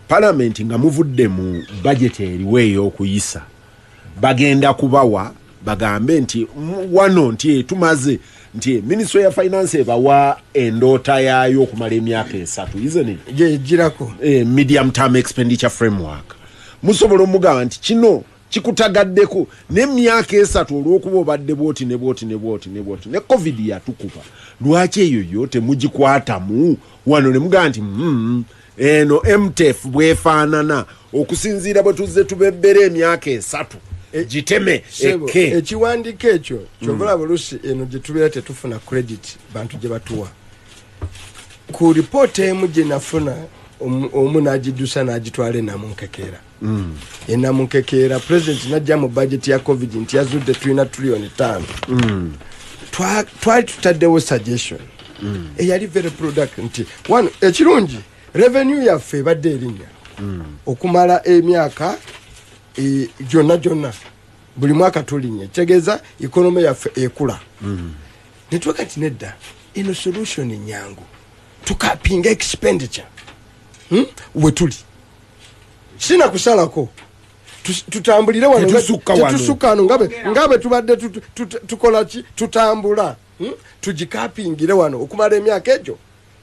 palamenti nga muvudde mu budget eriwo ey'okuyisa bagenda kubawa bagambe nti wano nti tumaze nti ministry ya finance ebawa endoota yaayo okumala emyaka 3 isn't it? yegirako Medium term expenditure framework musobola omugamba nti kino kikutagaddeko n'emyaka 3 olw'okuba obadde bwoti ne covid yatukuba lwaki eyo yo temugikwatamu wano ne mugamba nti eno MTF bwefaanana okusinziira bwe tuzze tubebbera emyaka 3 giteme ekiwandiiko ekyo kyobala bulusi eno gye tubeera tetufuna credit bantu gye batuwa ku ripoota emu gye nafuna omu n'agiddusa n'agitwala enamunkekeera enamunkekeera president najja mu budget ya covid nti yazudde tulina trillion 5 twali tutaddewo suggestion eyali very product nti one ekirungi revenue yaffe ebadde erinnya okumala emyaka gyonna buli mwaka tulinye kitegeeza economy yaffe ekula netweka nti nedda eno solution nyangu tukapinga expenditure wetuli sina kusalako tutambulire wano tetusukka wano ngabe tubadde tukola ki tutambula tugikapingire wano okumala emyaka egyo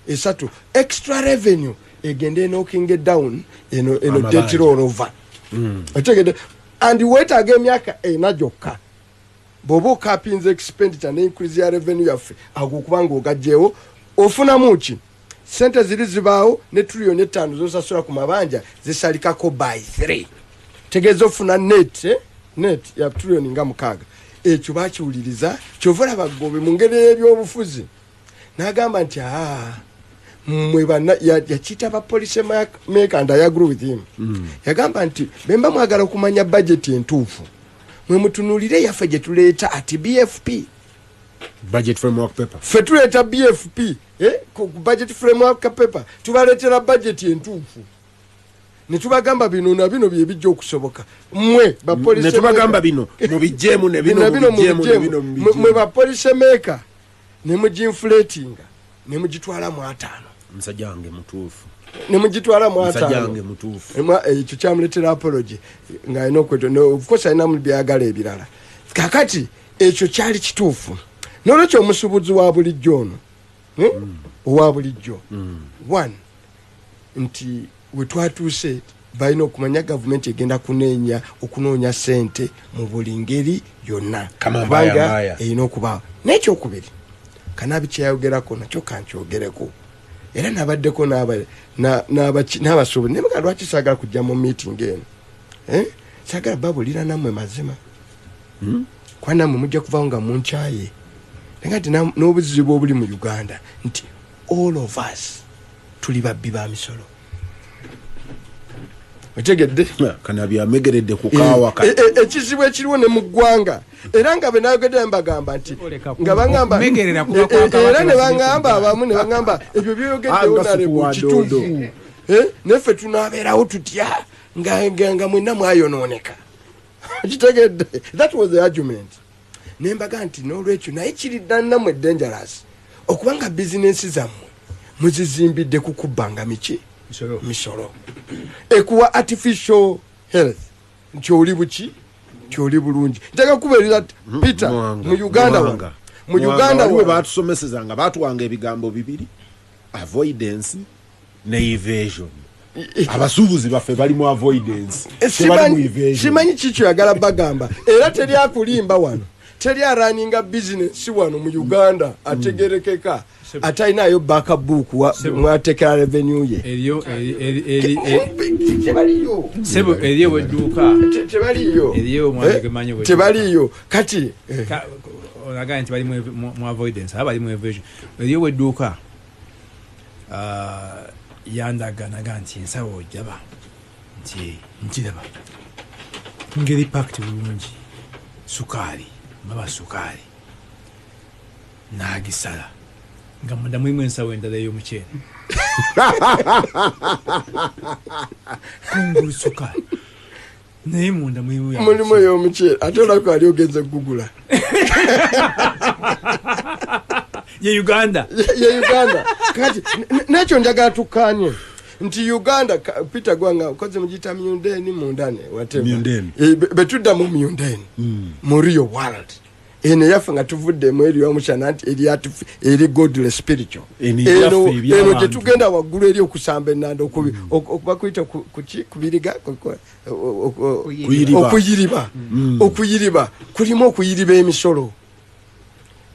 3 extra revenue egende knocking down eno debt rollover otegede and wetaaga emyaka 4 gyokka bw'oba okapinze expenditure ne increase ya revenue yaffe ago kubanga ogagyewo ofunamu ki sente ziri zibaawo ne trillion 5 zosasula ku mabanja zisalikako by 3 tegeeza ofuna net ya trillion nga 6 ekyo bakiwuliriza kyovula bagobe mu ngeri y'ebyobufuzi n'agamba nti mwe bana yakita ba police maker and I agree with him yagamba nti bemba mwagala okumanya budget entuufu mwe mutunulire yaffe gye tuleeta ati BFP budget framework paper ffe tuleeta BFP ku budget framework paper tubaleetera budget entuufu ne tubagamba bino na bino bye bijja okusoboka mwe ba police ne tubagamba bino mubijjeemu ne bino mwe ba police maker ne mujinflatinga ne mugitwala mu 5 msajja wange mutuufu ne mugitwala mu 5 msajja wange mutuufu ekyo kyamuleetera apology nga alina okweto of course alina mu byagala ebirala kakati ekyo kyali kituufu n'olwekyo omusuubuzi wa bulijjo ono owa bulijjo one nti we twatuuse balina okumanya gavumenti egenda okunoonya sente mu buli ngeri yonna kubanga erina okubaawo n'ekyokubiri Kanaabi kyeyayogerako nakyo kankyogereko era nabaddeko n'abasuubuzi naye muga lwaki saagala kujja mu meeting eno saagala babulira nammwe mazima kuba nammwe mujja kuvaawo nga munkyaye naye nti n'obuzibu obuli mu Uganda nti all of us tuli babbi ba misolo otegedde Kanaabi amegeredde ku kaawa ekizibu ekiriwo ne mu ggwanga era nga benayogedde mbagamba nti nga bangamba era ne bangamba abamu ne bangamba ebyo byeyogeddewo nalebo kituufu neffe tunaabeerawo tutya nga mwenna mwayonooneka kitegedde that was the argument nembaga nti n'olwekyo naye kiri ddannamwe dangerous okubanga bizinensi zammwe muzizimbidde kukubbanga miki misolo ekuwa artificial health nti oli buki nti oli bulungi njaga kubeerera Peter mu Uganda mu Uganda we batusomesezanga batuwanga ebigambo bibiri avoidance ne evasion abasuubuzi baffe bali mu avoidance simanyi kikyo yagala bagamba era teri akulimba wano teri araninga business wano mu Uganda ategerekeka atainayo backup mwatekera revenue ye eriyo wedduuka tebaliyo kati olaga nti bali mu avoidance abali mu evasion eriyo wedduuka yandaganaga nti ensawo ojaba nti nkiraba ngeri pakti bulungi sukaali baba sukaali nagisala nga munda mulimu ensawo endala ey'omuceere kungulu sukaali naye munda mulimu ey'omuceere ate olako ali ogenza kugugula ye Uganda kati nekyo njagala tukanye nti Uganda Peter Gwanga koze mujita myundeni mundane whatever betudda mu myundeni mu real world ene yafa nga tuvudde mu eri Rwomushana nti eri godless spiritual eno gye tugenda waggulu eri okusamba enanda okuba kuyita kubiriga okuyiriba kulimu okuyiriba emisolo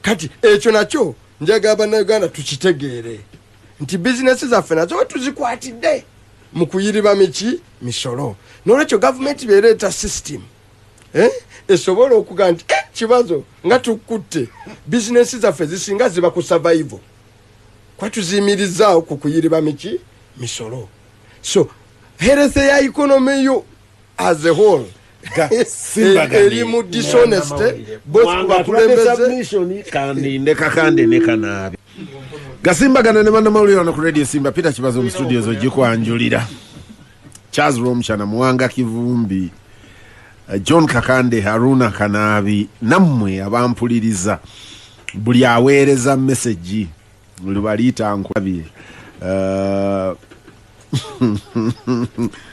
kati ekyo nakyo njaga Bannayuganda tukitegeere nti bizinesi zaffe nazo tuzikwatidde mu kuyiriba misolo n'olwekyo gavumenti beereeta system esobola okuga nti Kibazo nga tukutte bizinesi zaffe zisinga ziba ku survival kwatuziyimirizaawo ku kuyiriba misolo so health ya economy yo as a whole eri mu dishonest both bakulembeze kandi Kakande ne Kanaabi Gasimbagane ne Bannamawulire ku radio Simba Peter Kibazo mu studios ogikwanjulira Charles Rwomushana Muwanga-Kivumbi John Kakande Harunah Kanaabi nammwe abampuliriza buli aweereza message lubalita nkwabye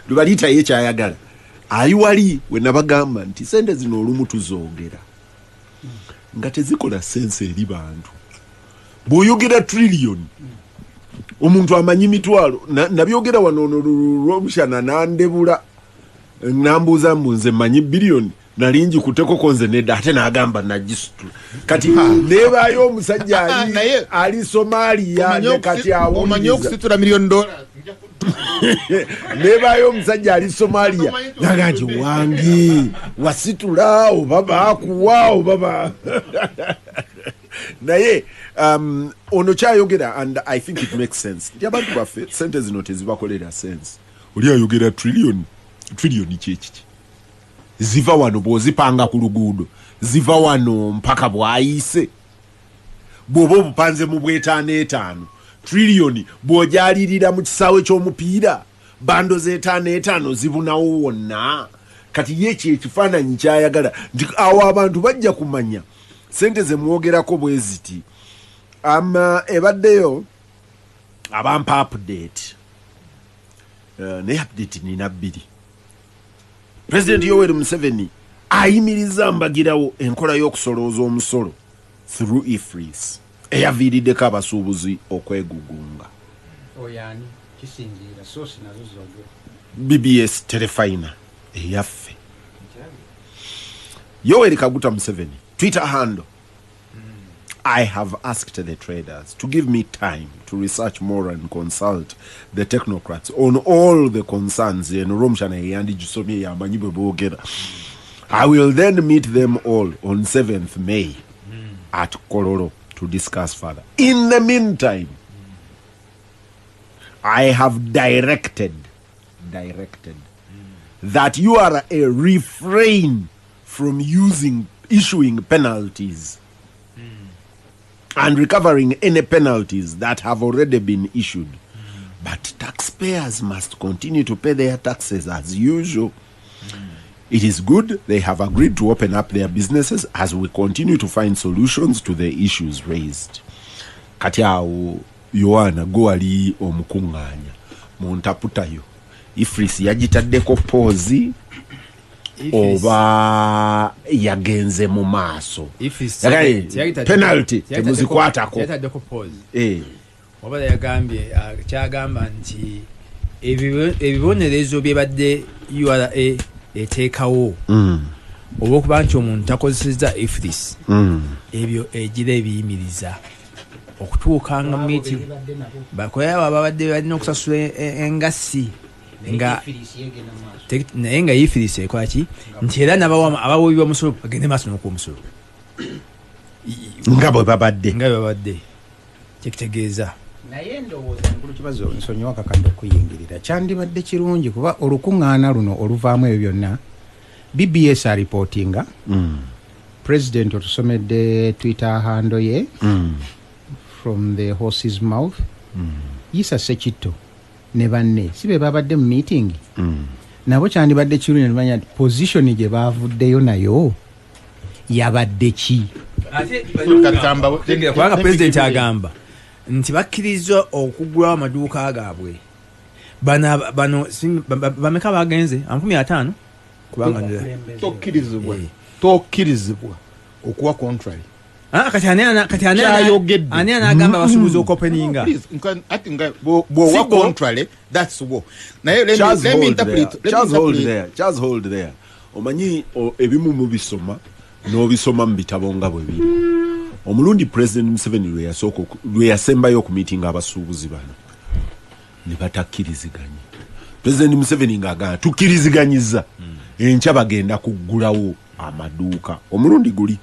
lubalita yekyayagala ayiwali we nabagamba nti sente zino olumu tuzoogera nga tezikola sense eri bantu bw'oyogera trillion omuntu amanyi mitwalo nabyogera wano Rwomushana nandebula nambuuza mbunze manyi billion nalingi kuteko konze nedda ate n'agamba nagistu kati nebayo omusajja ali Somalia ne kati awo omanyi okusitula $1,000,000 nebayo omusajja ali Somalia naga nti wangi wasitula oba baakuwa oba naye ono kyayogera and I think it makes sense nti abantu baffe sente zino tezibakolera sense oli ayogera trillion kyekiki ziva wano bw'ozipanga ku luguudo ziva wano mpaka bw'ayise bw'oba obupanze mu bw'5 trillion bw'ojalirira mu kisaawe ky'omupiira bando z'5 zibunawo wonna kati ye ekifaananyi kyayagala nti awo abantu bajja kumanya sente ze mwogerako bwe ziti ebaddeyo abampa update naye update nina 2 President Yoweri Museveni ayimiriza mbagirawo enkola y'okusolooza omusolo through e-freeze eyaviiriddeko abasuubuzi okwegugunga oyani kisinziira sosi nazo zoge BBS Terefina eyaffe Yoweri Kaguta Museveni Twitter handle I have asked the traders to give me time to research more and consult the technocrats on all the concerns in Rwomushana and Jisomye yamanyi bwe boogera. I will then meet them all on 7th May at Kololo to discuss further. In the meantime, I have directed that you are a refrain from issuing penalties and recovering any penalties that have already been issued. But taxpayers must continue to pay their taxes as usual. It is good they have agreed to open up their businesses as we continue to find solutions to the issues raised. Kati awo Yohana gwali omukunganya mu ntaputayo Ifris yagitaddeko poozi oba yagenze mu maaso penalty temuzikwatako wabala yagambye kyagamba nti ebibonerezo byebadde URA eteekawo oba okuba nti omuntu takozesezza Ifris ebyo egira ebiyimiriza okutuukanga mu meeting bakoyaba babadde balina okusasula engassi nga naye nga Ifris ekwaki nti era abawobi b'omusolo bagende maaso n'okuwa omusolo nga bwe babadde kyekitegeeza naye ndowooza nkulu Kibazo nsonyiwa Kakande okuyingirira kyandibadde kirungi kuba olukuŋŋaana luno oluvaamu ebyo byonna BBS aripotinga president otusomedde Twitter handle ye from the horse's mouth Yisa Sekitto ne banne si be babadde mu meeting nabo kyandibadde kirungi nemanya nti position gye baavuddeyo nayo yabadde ki kubanga president agamba nti bakkiriza okugulawo amaduuka gaabwe bano bameka bagenze 50 kubanga tokkirizibwa okuwa contrary kati ani anagamba basuubuza okopeninga ati nga bwowa contrary that's war naye let me interpret Charles hold there omanyi ebimu mu bisoma n'obisoma mu bitabo nga bwe biri omulundi president Museveni lwe yasembayo ku meeting abasuubuzi bano ne batakkiriziganya president Museveni ng'agamba tukkiriziganyiza enkya bagenda kuggulawo amaduuka omulundi guli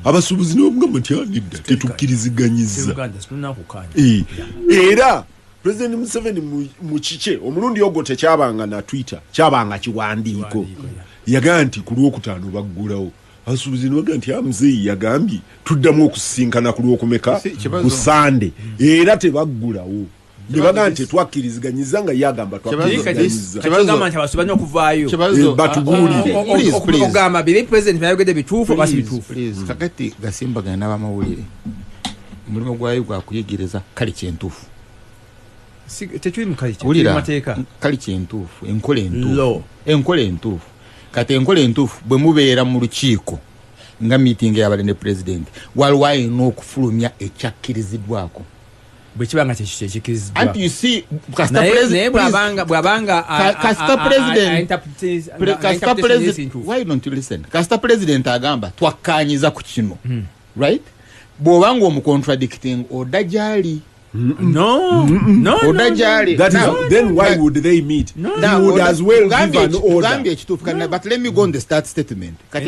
abasuubuzi n'obugamba nti anidda tetukkiriziganyiza era president Museveni mu kike omulundi ogwo tekyabanga na Twitter kyabanga kiwandiiko yagamba nti ku Lwokutaano baggulawo abasuubuzi n'oga nti amuzeeyi yagambye tuddamu okusinkana ku Lwokumeka ku Sande era tebaggulawo ne bagamba nti twakkirizganyiza nga yagamba twakkirizganyiza kyabagamba nti abasuubuzi okuvaayo batubuulire okugamba biri president byayogedde bituufu basi bituufu kakati Gasimbagane n'abamawulire omulimu gwayo gwa kuyegereza kale kyentuufu tekiri mu kale mateeka kale kyentuufu enkola entuufu kati enkola entuufu bwe mubeera mu lukiiko nga meeting y'abale ne president waliwo alina okufulumya ekyakkiriziddwako bwe kibanga kyekikiriziddwa and you see bwabanga president why don't you listen kasita president agamba twakkaanyiza ku kino right bw'obanga omucontradicting odda gyali No. That is then why would they meet? He would as well give an order. But let me go on the start statement. You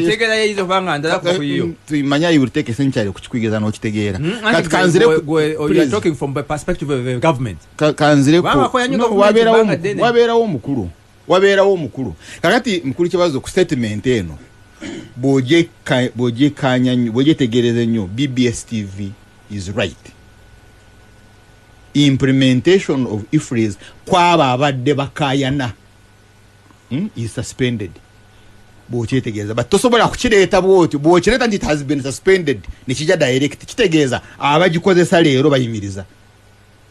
will take a century kuchikwigiza no kitegeera. You are talking from the perspective of the government. Wabeerawo mukulu. Kakati mukulu Kibazo ku statement eno. Boje tegereze nnyo BBS TV is right. Implementation of IFRIS kwaba abadde bakayana is suspended bw'okyetegeeza but tosobola kukireeta bw'otyo bw'okireeta nti it has been suspended nekijja direct kitegeeza abagikozesa leero bayimiriza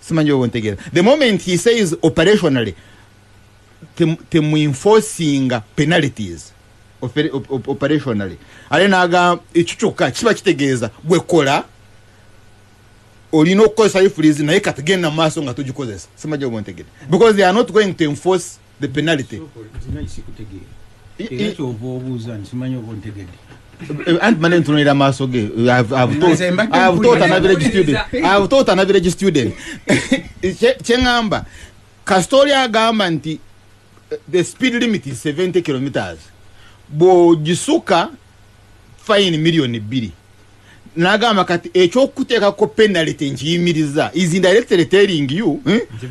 simanyi oba ntegeera the moment he says operationally temu enforcing penalties operationally ale naaga ekyo kyokka kiba kitegeeza bwekola olina okukozesa IFRIS naye katagenda maaso nga togikozesa simanyi oba ntegeera because they are not going to enforce the penalty and man ntunira maaso ge I've taught an average student kyengamba Kastoria agamba nti the speed limit is 70 kilometers bw'ogisuka fine $2,000,000 nagamba kati ekyokuteekako penalty nkiyimiriza is indirectly telling you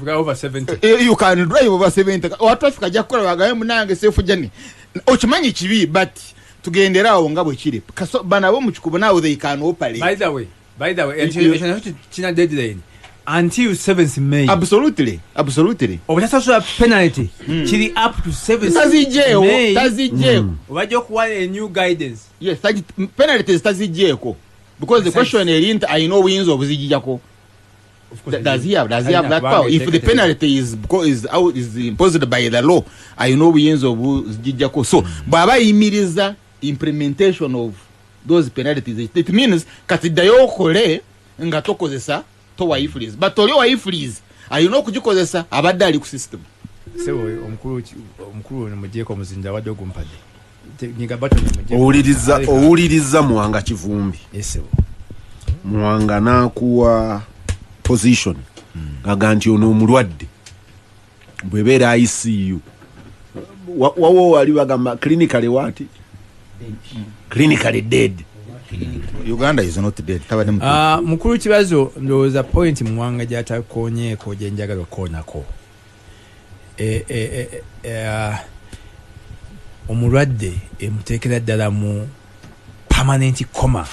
over 70 you can drive over 70 or traffic ajja kukola bagaye munange safe journey okimanyi kibi but tugenderawo nga bwe kiri banabo mu kikubo now they can operate by the way china deadline until 7th May. Absolutely. Obutasasula penalty kiri up to 7th May. Tazijeko. Wajja okuwa a new guidance. Yes, penalties tazijeko. Because the question is, I know wins of Zijako. Does he have that power? If the penalty is imposed by the law, I know wins of Zijako. So, Baba imiriza implementation of those penalties. It means katidayo kole nga tokozesa to waifreeze. But toli waifreeze, I know kujikozesa abadde ali ku system. Sebo omukuru nomujeko muzinda wadde ogumpade. Owuliriza Muwanga Kivumbi. Yes. Muwanga nakuwa position gaga nti ono omulwadde bwebeera ICU wawo wali bagamba clinically what? Clinically dead. Uganda is not dead. Mukuru Kibazo ndowooza point Muwanga gyatakonyeeko gye njagala okukoonako. Omulwadde emuteekera ddala mu permanent coma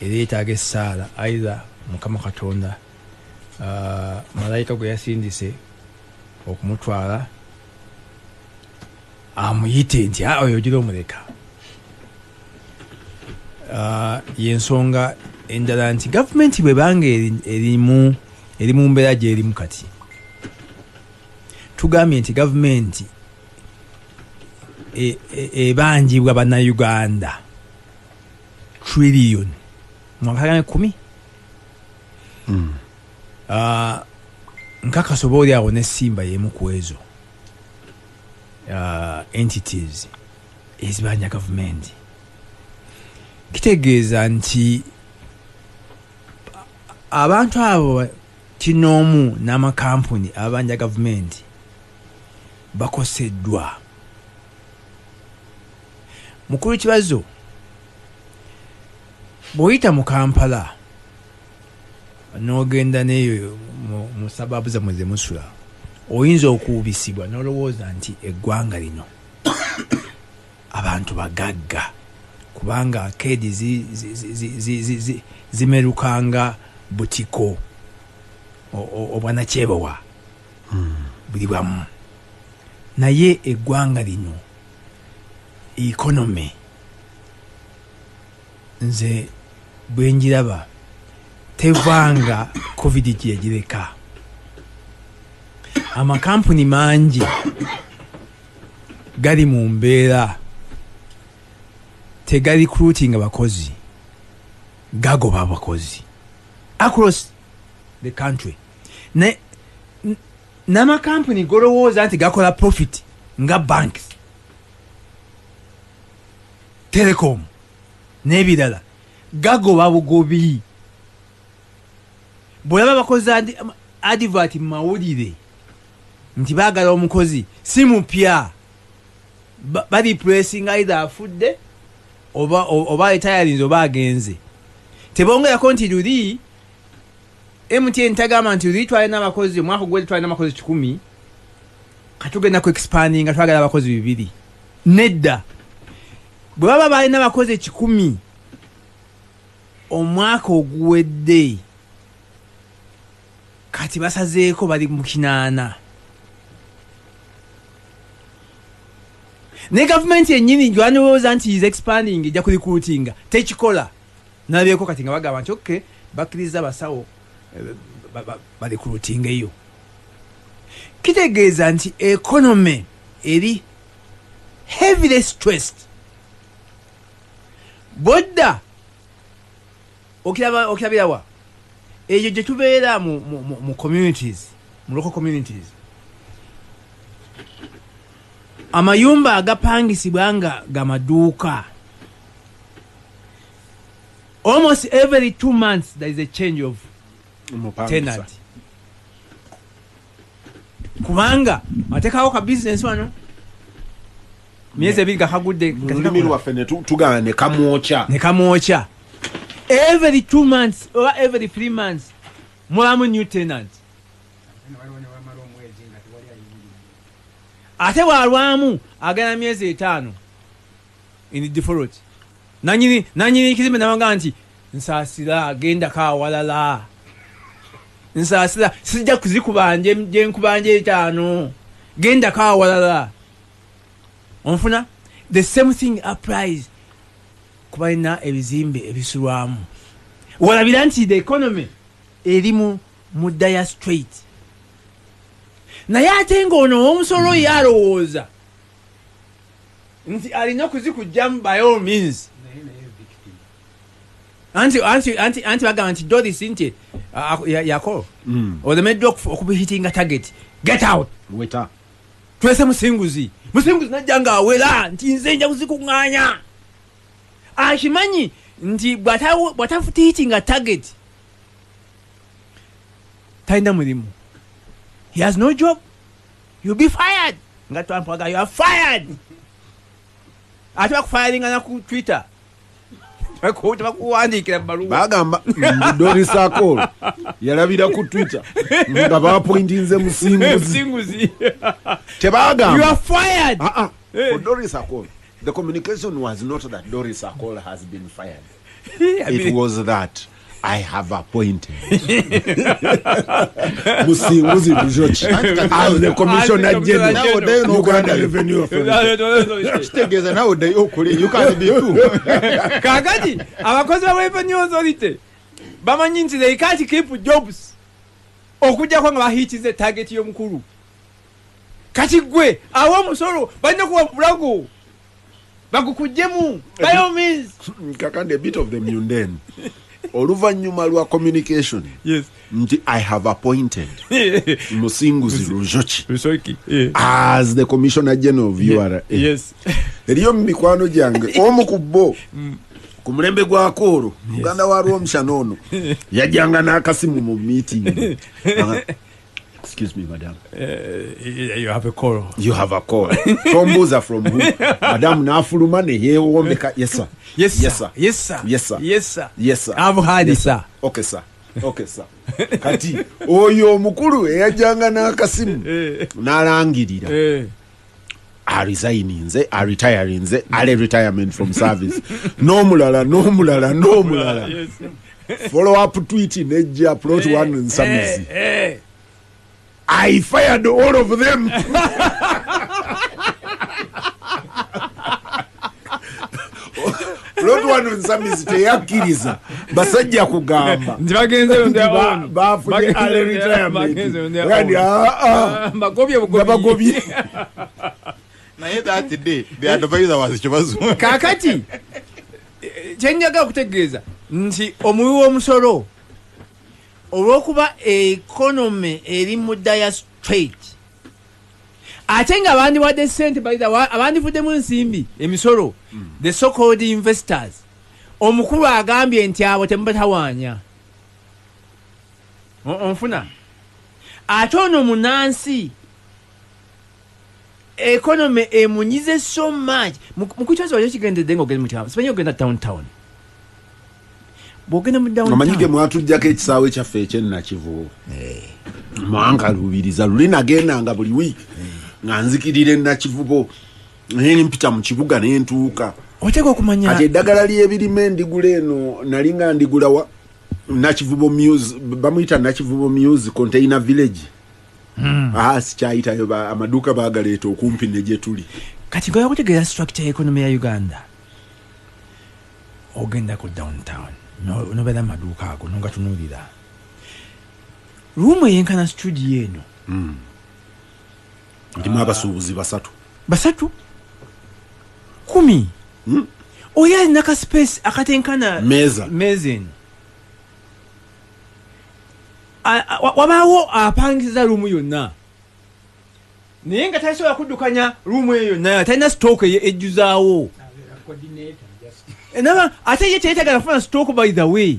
era yeetaaga essaala either Mukama Katonda malayika gwe yasindise okumutwala amuyite nti oyo gira omuleka. Yensonga endala nti gavumenti bwe banga eri mu mbeera gy'erimu kati tugambye nti gavumenti ebanjibwa Bannayuganda trillion mwaka 10. Nkakasa oba oli awo n'essimba y'emu ku ezo entities ezibanja gavumenti. Kitegeeza nti abantu abo kinoomu n'amakampuni abanja gavumenti bakoseddwa. Mukuru Kibazo bw'oyita mu Kampala n'ogenda neeyo mu sababu zammwe ze musula oyinza okuubisibwa n'olowooza nti eggwanga lino abantu bagagga kubanga kedi zimerukanga butiko obwanakyebowa buli bwamu naye eggwanga lino economy nze bwenjiraba tevanga covid gyegireka. Amakampuni mangi gali mu mbeera tegali recruiting abakozi gagoba abakozi across the country. N'amakampuni golowooza nti gakola profit nga banks, telecom n'ebirala gagoba bugobi. Bw'olaba bakozi advert mu mawulire nti baagala omukozi si mupya bali pressing either afudde oba retiring oba agenze, tebongerako nti luli MTN tagamba nti luli twale n'abakozi omwaka ogwedde twale n'abakozi 10 katugenda ku expanding twagala abakozi 2. Nedda bwe baba bali n'abakozi 10 omwaka oguwedde kati basazeeko bali mu 8. Ne government yennyini gwanowooza nti is expanding ejja ku recruiting tekikola. Nalabyeko kati nga bagamba nti okay bakkiriza basawo ba recruiting eyo. Kitegeeza nti economy eri heavily stressed. Bodda okirabirawa eyo gye tubeera mu communities, mu local communities, amayumba agapangisibwa nga gamaduuka. Almost every 2 months there is a change of tenant. Kubanga atekawo ka business wano myezi 2 gakagudde tugana ne kamwocha every 2 months or every 3 months mulamu new tenant. Ate walwamu agana myezi 5 in default. Nanyini kizimbe nabanga nti nsasira agenda kawalala nsasira sijja kuzikubanje je nkubanje 5 genda kawalala onfuna. The same thing applies kubaina ebizimbe ebisulwamu walabira nti the economy erimu mudaya straight naye ate ng'ono omusolo yalowooza nti alina kuzikujjamu by all means. Anti bagamba nti Doris nti yakolo olemeddwa okubihitinga target get out weta twese musinguzi najja ng'awera nti nze nja kuzikuŋŋaanya akimanyi nti bw'atafutihitinga target talina mulimu. He has no job. You'll be fired. Nga twampaga, you are fired. Ate bakufiringa na ku Twitter. Bakuwandikira baluwa. Bagamba Doris Akol yalabira ku Twitter nga bapointinze musinguzi. Tebagamba. You are fired. For Doris Akol, the communication was not that Doris Akol has been fired. It was that I have appointed Musinguzi Bujochi as the Commissioner General Uganda Revenue Authority. You can't be too. Kakati, abakozi ba Revenue Authority bamanyi nti they can't keep jobs okujja kwa nga bahitize target y'omukulu. Kati gwe awo musolo balina kuwa bulago bagukujjemu by all means. Kakande, a bit of the mundane. Oluvanyuma lwa communication. Yes. Nti I have appointed Musinguzi Rujochi as the Commissioner General of URA. Yes. Eriyo mikwano jange omu kubbo ku mulembe gwa Koro muganda wa Rwomushana ono yajjanga n'akasimu mu meeting. Excuse me, madam. You have a call. You have a call. Tombuza from who? Madam nafuluma ne yewombeka. Yes sir. Yes sir. Yes sir. Yes sir. Yes sir. Yes sir. Yes sir. I've heard it, sir. Okay sir. Okay sir. Kati oyo omukulu eyajjanga n'akasimu n'alangirira. I retire nze, ale retirement from service. No mulala. Yes. Follow up tweet nejja plot one in Samizi. I fired all of them. Plot one in Samizi teyakiriza basajja kugamba Ndibagenze on bafunye ale retirement. Yani bagobye. Naye that day the advisor was Kibazo. Kakati kyenjaga okutegeeza nti omuwi w'omusolo olw'okuba economy eri mu dire straight ate nga abandiwadde ssente abandivuddemu nsimbi emisolo the so called investors omukulu agambye nti abo temubatawaanya onfuna ate ono munansi economy emunyize so much mukukibazo wakyo kigendedde ng'ogenda mu kyalo simanyi ogenda downtown bw'ogenda mu downtown amanyige mwatujjako ekisaawe kyaffe ekyennakivubo Muwanga lubiriza lulinagendanga buli wiiki nga nzikirira ennakivubo naye mpita mu kibuga ne ntuuka oteeka okumanya kati eddagala ly'ebirime endigula eno nali nga ndigula wa Nakivubo Muse bamuyita Nakivubo Muse Container Village. Sikyayitayo amaduuka baagaleeta okumpi ne gye tuli. Kati goya kutegeeza structure economy ya Uganda. Ogenda ku downtown. Nobeera amaduuka ago nonga tunuulira. Rumu yenkana studio eno. Ndimu abasuubuzi basatu. Basatu? 10. Oya naka space akatenkana meza eno. Wabaawo apangiza rumu yonna. Naye nga tasobola kuddukanya rumu eyo yonna talina stock ejjuzaawo. Naba ate ye teetagala kufuna stock by the way.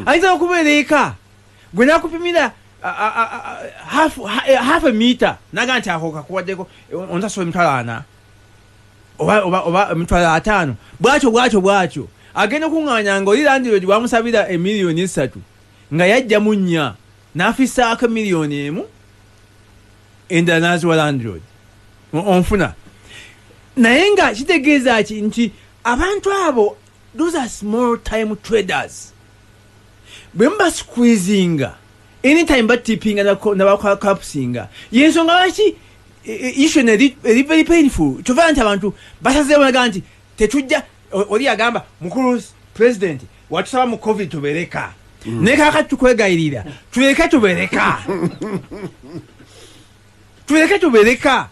Ayinza okubeera eka gwe nakupimira half a meter naga nti ako kakuwaddeko ontasobola emitwalo 4 oba emitwalo 5 bwatyo agenda okuŋŋaanya nga oli landlord bwamusabira emiliyoni 3 nga yajjamu 4 n'afisaako miliyoni 1 endala n'aziwa landlord onfuna naye nga kitegeeza ki nti abantu abo those are small time traders bwe muba squeezinga anytime batipinga nabakapusinga yensonga lwaki issue eri very painful kyova nti abantu basazeewonaga nti tetujja oli agamba mukulu president watusaba mu covid tubereka naye kakati tukwegayirira tuleke tubereka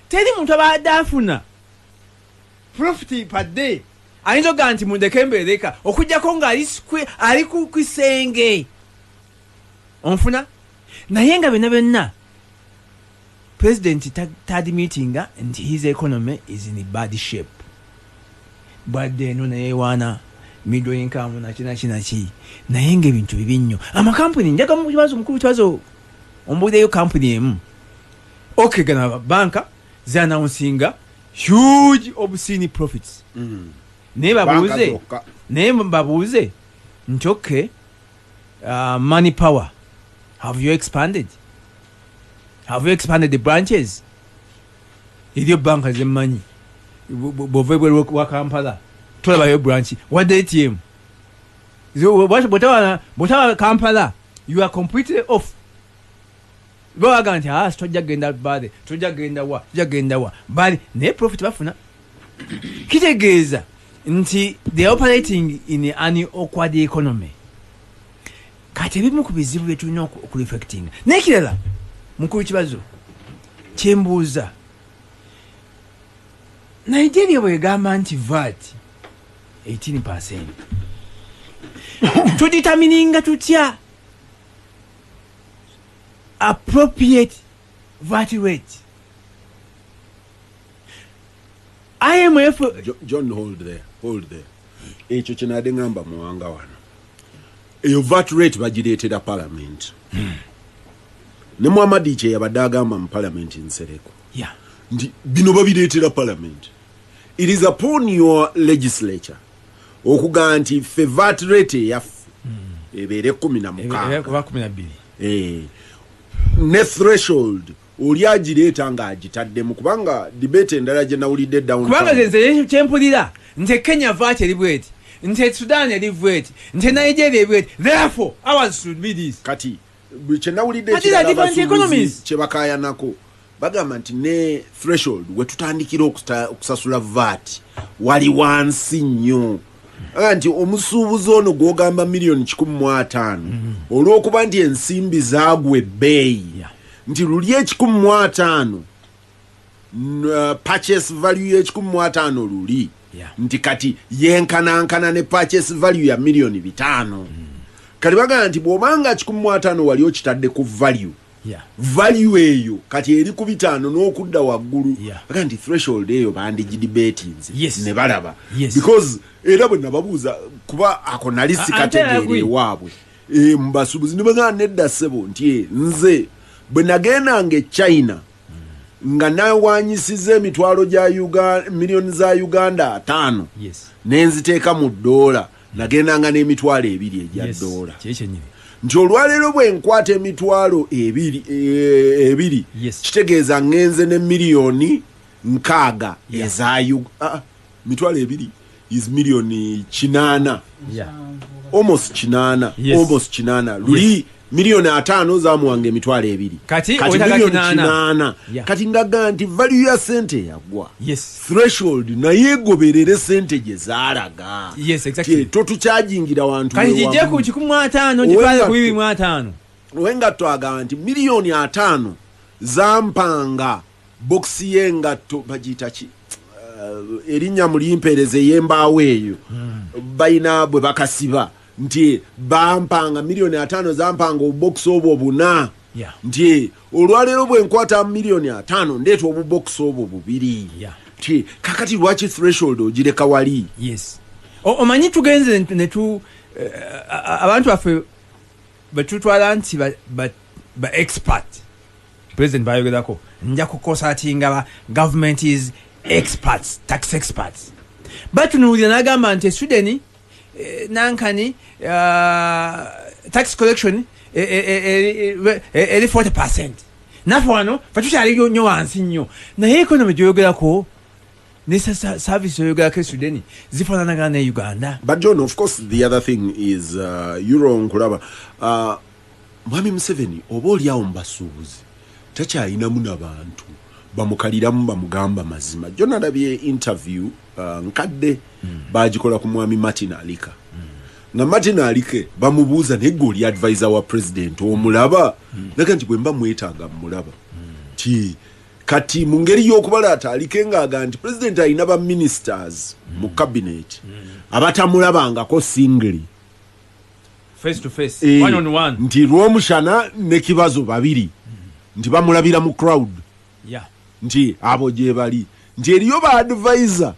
teri muntu abadde afuna profit per day ayinza oga nti mundeke mbereka okujjako ng'ali ku kisenge onfuna naye nga byonna president third meeting and his economy is in a bad shape bwadde eno nayewaana middle income nakinaki naye ng'ebintu bibi nnyo amakampuni njaga mu kibazo ombuulireyo kampuni emu okay gana banka ziannouncing huge obscene profits naye babuuze nti okay money power have you expanded the branches eriyo banka zemmanyi bwova bwe wa Kampala tolabayo branch wadde ATM bwotaba Kampala you are completely off bawaga nti sitojja genda bale tojja genda wa bali naye profit bafuna kitegeeza nti they are operating in an awkward economy kati ebimu ku bizibu byetulina okureflectinga nekirala mukulu Kibazo kyembuuza Nigeria bwegamba nti VAT 18% tuditamininga tutya appropriate VAT rate. IMF John hold there ekyo kyenadde ngamba Muwanga wano eyo VAT rate bagireetera parliament ne Muhammad kye yabadde agamba mu parliament nsereko nti bino babireetera parliament. It is upon your legislature okuga nti fe VAT rate yaffe ebeere 16 ne threshold oli agireeta nga agitaddemu kubanga debate endala gye nawulidde down kubanga nze kyempulira nti Kenya VAT eri bweti nti Sudan eri bweti nti Nigeria eri bweti therefore ours should be this kati kye nawulidde kye bakayanako bagamba nti ne threshold wetutandikira okusasula VAT wali wansi nnyo nti omusuubuzi ono gwogamba million 15 olw'okuba nti ensimbi zaagwa ebbeeyi nti luli 15 purchase value ya 15 luli nti kati yenkanankana ne purchase value ya million 5 kati bagamba nti bw'obanga 15 wali okitadde ku value value eyo kati eri ku 5 n'okudda waggulu bagamba nti threshold eyo bandigidebatinze ne balaba because era bwe nababuuza kuba ako nali sikategeere waabwe mbasuubuzi ne bagamba nedda ssebo nti nze bwe nagendanga China nga nawanyisiza emitwalo gya million za Uganda 5 nenziteeka mu dola nagendanga n'emitwalo 2 egya dola nti olwaleero bwe nkwata emitwalo 2 kitegeeza ngenze ne million 6 eza mitwalo 2 is million 8 almost 8 luli million 5 za Muwanga emitwalo 2 kati million 8 kati ngaga nti value ya sente yagwa threshold naye goberere sente gye zaalaga totukyajingira wantu kati jije ku 15 gipale ku 25 wenga twaga nti million 5 zampanga box yengatto bagita ki erinnya mulimpereze yembaawo eyo bayina bwe bakasiba nti bampanga million 5 zampanga obubox obwo buna nti olwaleero bwe nkwata million 5 ndeeta obubox obwo 2 nti kakati lwaki threshold ogireka wali omanyi tugenze netu abantu baffe betutwala nti ba expert president bayogerako nja kukosatinga government is experts tax experts but tunuulira nagamba nti Sweden nankani tax collection eri 40% nafe wano fatukyali nnyo wansi nnyo naye economy gyoyogerako ne service yoyogerako Sweden zifaananagana ne Uganda. But John, of course the other thing is euro nkulaba Mwami Museveni oba oli awo mbasuubuzi takyayinamu n'abantu bamukaliramu bamugamba mazima. Jo nalabye interview nkadde bagikola ku mwami Martin Alika. Na Martin Alike bamubuuza naye gwe oli advisor wa president omulaba naga nti bwe mba mwetaaga mulaba ti kati mu ngeri y'okubalaata Alike ng'aga nti president alina ba ministers mu cabinet abatamulabangako singly face to face, one on one. Nti Rwomushana ne Kibazo babiri nti bamulabira mu crowd. Nti abo gye bali nti eriyo ba advisor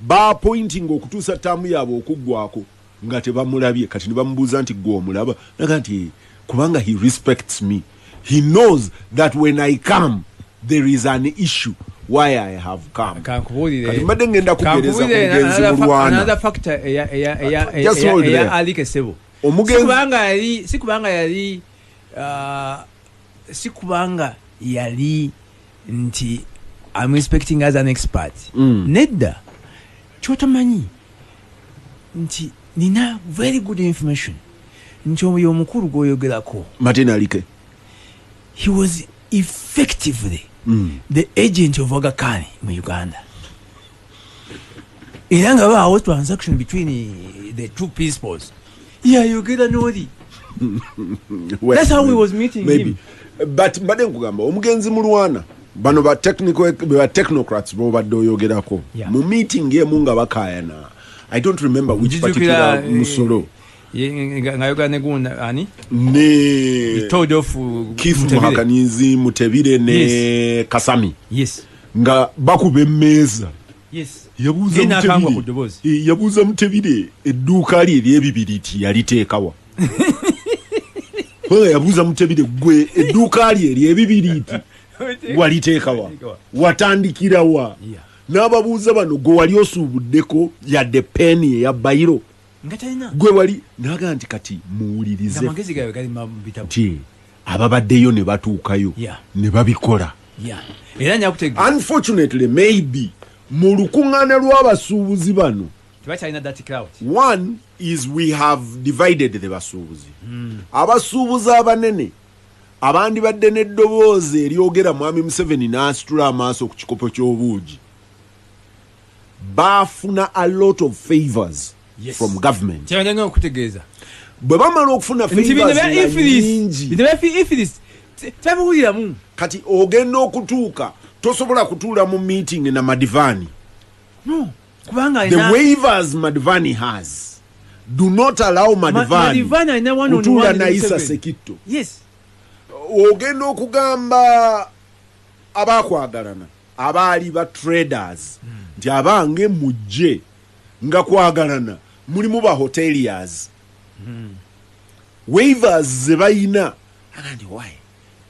ba pointing okutuusa tamu yabo okuggwako nga tebamulabye kati ne bamubuuza nti gwe omulaba naga nti kubanga he respects me, he knows that when I come there is an issue why I have come. Kati mbadde ngenda kugereza ku mugenzi mulwana. Another factor eya Alike Sebo. Sikubanga yali nti I'm respecting as an expert. Nedda chotamanyi nti nina very good information nti oyo omukulu gwoyogerako Martin Alike, he was effectively the agent of Agakani in Uganda. Iranga was transaction between the two principals. Yeah, you get a nodi. That's how we was meeting maybe him. But mbade nkugamba omugenzi mulwana bano ba technocrats bo badoyogerako mu meeting ye munga bakayana. I don't remember which particular musolo. Ngayoga negunda ani? Ne told of Kivumbi Mutebire ne Kasami. Yes. Nga bakube meza. Yes. Yabuza Mutebire edduuka lye eryebibiriti yaliteekawa. Yabuza Mutebire gwe edduuka lye eryebibiriti waliteekawa. Watandikirawa. N'ababuuza bano gwe wali osuubuddeko yadde peni ya bayiro. Gwe wali naga nti kati muwulirize. Amagezi gayo gali mabitabu. Ababaddeyo ne batuukayo ne babikola. Era nyakutegeka. Unfortunately maybe mu lukuŋŋaana lw'abasuubuzi bano. One is we have divided the basuubuzi. Abasuubuzi abanene abandi badde n'eddoboozi eryogera mwami Museveni n'asitula amaaso ku kikopo ky'obuugi. Bafuna a lot of favors from government. Bwe bamala okufuna favors nyingi kati ogenda okutuuka tosobola kutuula mu meeting na Madivani. No. The waivers Madivani has do not allow Madivani kutuula na Isa Sekitto. Yes. Ogenda okugamba abakwagalana abaali ba traders nti abange mujje nga kwagalana mulimu ba hoteliers. Waivers ze bayina agandi why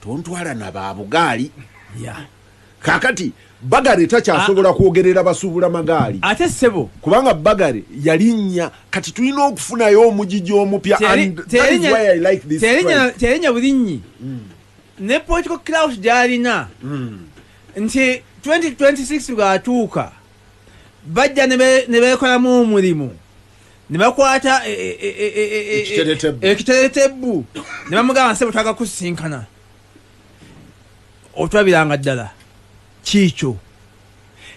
tontwala na babugaali. Kakati Bagare takyasobola kwogerera basuubula magaali ate sebo kubanga Bagare yalinnya kati tulina okufunayo omugigi omupya and that is why I like this terinya bulinyi ne political clout gyalina nti 2026 bwatuuka bajja ne beekolamu omulimu ne bakwata ekiteretebbu ne bamugamba sebo twaga kusinkana otwabiranga ddala chicho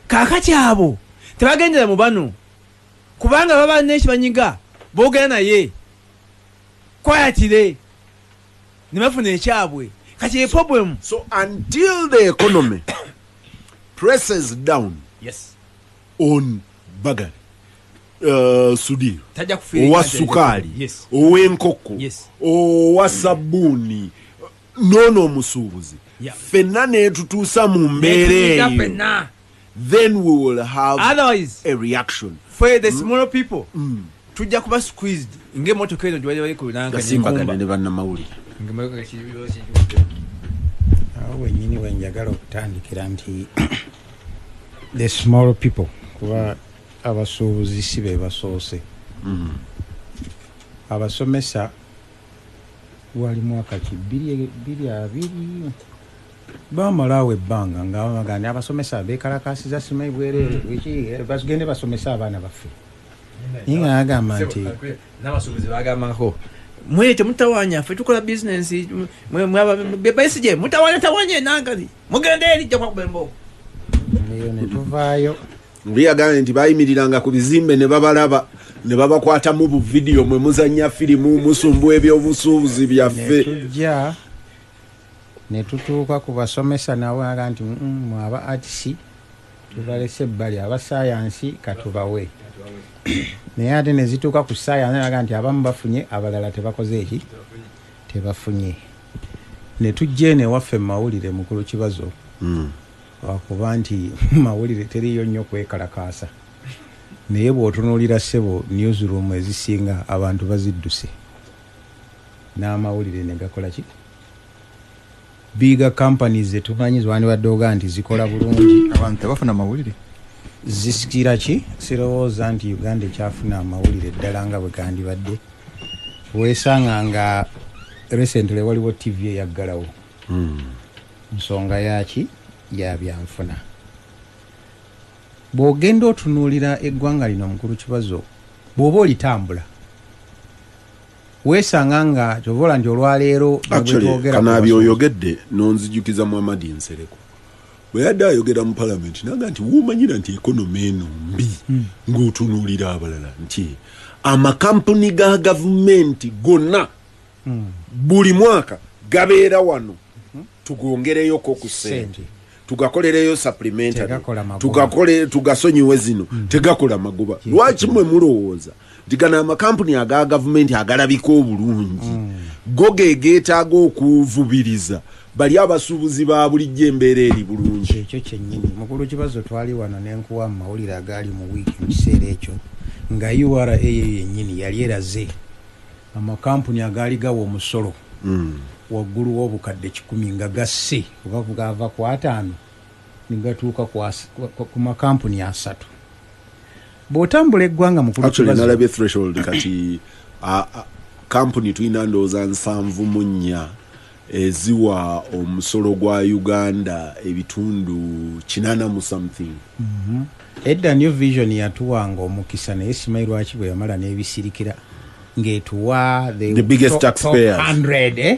kakati abo tebagendera mu bano kubanga baba n'ekibanyiga boogera naye kwayatire ne bafuna ekyabwe kati problem. So until the economy presses down on Bagare Sudi owa sukali ow'enkoko owa sabuni nono omusuubuzi fenna netutuusa mu mbeera eyo then we will have a reaction for the smaller people. Tujja kuba squeezed ng'emmotoka eno gyebali kulanga Gasimbagane ne bannamawulire. Awo wennyini wenjagala okutandikira nti the small people kuba abasuubuzi si be basoose. Abasomesa wali mwaka ki 2020 bamalawo ebbanga nga bamagana abasomesa beekalakasiza simayi bwereere wiki bagende basomesa abaana baffe. Naye agamba nti n'abasuubuzi bagambako mwete mutawanya ffe tukola business bebaisije mutawanya nangali mugende eri jja kwakubembo eyo ne tuvaayo mbiyagane nti bayimiriranga ku bizimbe ne babalaba ne babakwata mu video mwe muzanya filimu musumbu ebyobusuubuzi byaffe tujja ne tutuuka ku basomesa nabo aga nti mwaba artisi tubalese ebbali abasayansi katubawe naye ate ne zituuka ku sayansi aga nti abamu bafunye abalala tebakoze eki tebafunye ne tujja eno ewaffe mu mawulire mukulu Kibazo wakuba nti mawulire teriyo nnyo kwekalakaasa naye bw'otunuulira ssebo newsroom ezisinga abantu bazidduse n'amawulire ne gakola ki biga companies etumanyi ziwandibadde oga nti zikola bulungi abantu tebafuna mawulire zisikira ki sirowooza nti Uganda ekyafuna amawulire ddala nga bwe gandibadde weesanga nga recently waliwo TV eyaggalawo nsonga yaki ya byanfuna bw'ogenda otunuulira eggwanga lino mukulu Kibazo bw'oba olitambula weesanga nga kyovola nti olwaleero Kanaabi oyogedde nonzijukiza Muhammad Nsereko bwe yadde ayogera mu palamenti naga nti wumanyira nti ekonomi eno mbi ng'otunuulira abalala nti amakampuni ga gavumenti gonna buli mwaka gabeera wano tugongereyoko ku ssente tugakolereyo supplementary tugasonyiwe zino tegakola magoba lwaki mwe mulowooza nti gano amakampuni aga gavumenti agalabika obulungi go geetaaga okuvubiriza bali abasuubuzi ba bulijjo embeera eri bulungi ekyo kyennyini mukulu Kibazo twali wano n'enkuwa mu mawulire agaali mu wiiki mu kiseera ekyo nga URA yennyini yali eraze amakampuni agaali gawa omusolo waggulu w'obukadde 10 nga gasse oba gava ku 5 nigatuuka ku makampuni 3 bw'otambula eggwanga mukulu Kibazo nalabye threshold kati kampuni tulina ndowooza 74 eziwa omusolo gwa Uganda ebitundu 80 mu something edda New Vision yatuwanga omukisa naye simanyi lwaki bwe yamala n'ebisirikira ng'etuwa the biggest taxpayers 100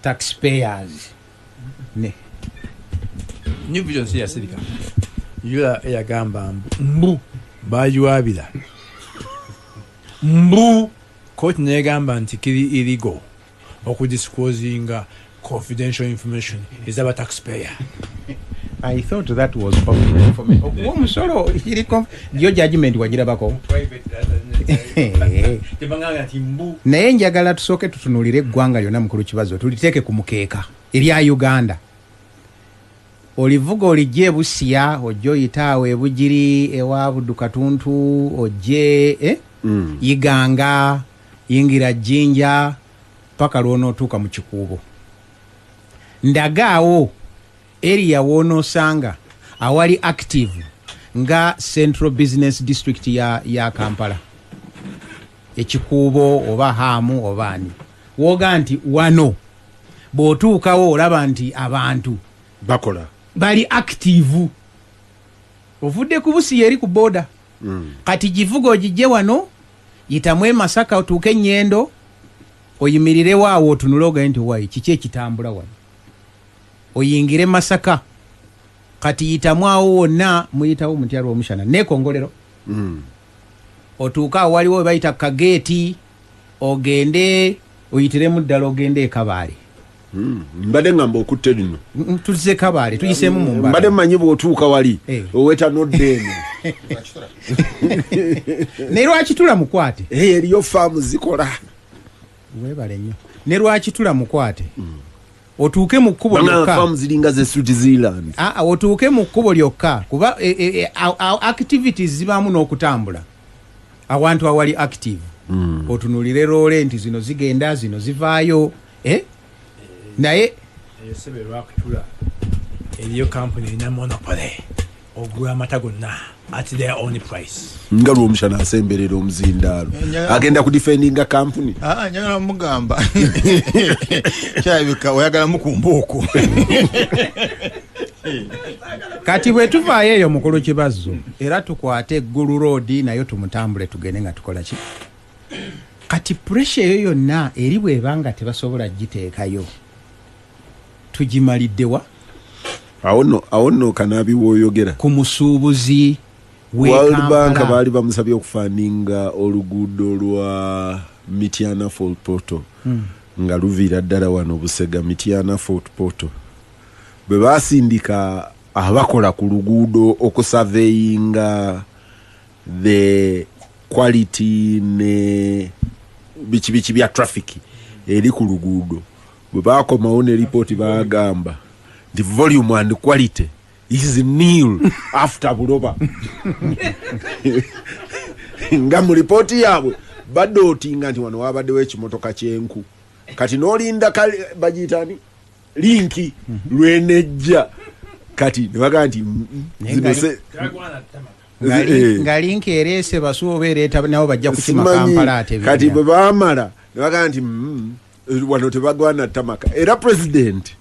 taxpayers ne New Vision si yasirika yula eyagamba mbu bayiwabira mbu koti negamba nti kiri illegal okudisclosinga confidential information is about taxpayer. I thought that was public information. Omusolo yo judgment wagirabako naye njagala tusooke tutunulire eggwanga lyonna mukulu Kibazo tuliteeke ku mukeeka erya Uganda olivuga olijje ebusiya ojja oyitaawo ebugiri ewa Buddukatuntu ojje Iganga yingira Jinja paka lwonootuuka mu Kikuubo ndagaawo area woonoosanga awali active nga Central Business District ya Kampala Ekikuubo oba Hamu oba ani woga nti wano bw'otuukawo olaba nti abantu bakola bali active ovudde ku busi eri ku boda kati givuga ogijje wano yitamwe Masaka otuuke Nyendo oyimirire waawo otunuloga nti wayi kiki ekitambula wano oyingire Masaka kati yitamwawo wonna muyitawo mutya Rwomushana nekongolero otuuka waliwo bayita kageeti ogende oyitiremu ddala ogende Kabaale mbadde ngamba okutte lino tulize Kabaale tuyiseemu mu mbala mbadde mmanyi bw'otuuka wali oweta noddeeno ne lwakitula mukwate eriyo faamu zikola webale nnyo ne lwakitula mukwate otuuke mu kkubo lyokka faamu ziringa ze Switzerland otuuke mu kkubo lyokka kuba activities zibaamu n'okutambula awantu awali active otunulire roole nti zino zigenda zino zivaayo naye esebe lwakutula eriyo kampuni erina monopoly ogula amata gonna at their own price nga Rwomushana asemberera omuzindaalo agenda kudifendinga kampuni njagala mugamba kyabika oyagala mukumba okwo kati bwe tuvaayo eyo mukulu Kibazo era tukwate Gulu Road nayo tumutambule tugende nga tukola ki kati pressure eyo yonna eri bwebanga tebasobola giteekayo tugimaliddewa awo nno Kanaabi w'oyogera ku musuubuzi World Bank baali bamusabye okufaninga oluguudo lwa Mityana Fort Portal nga luviira ddala wano Busega Mityana Fort Portal bwe baasindika abakola ku luguudo okusurveyinga the quality ne biki bya traffic eri ku luguudo bwe baakomawo ne report baagamba the volume and quality is nil after buloba nga mu report yaabwe badootinga nti wano wabaddewo ekimotoka kyenku kati n'olinda bagiyitani linki lwenejja kati nebagaa nti nga linki ereese basuoba ereeta nabo bajja kukima Kampala ate kati bwe baamala nebagaa nti wano tebagwana tamaka era president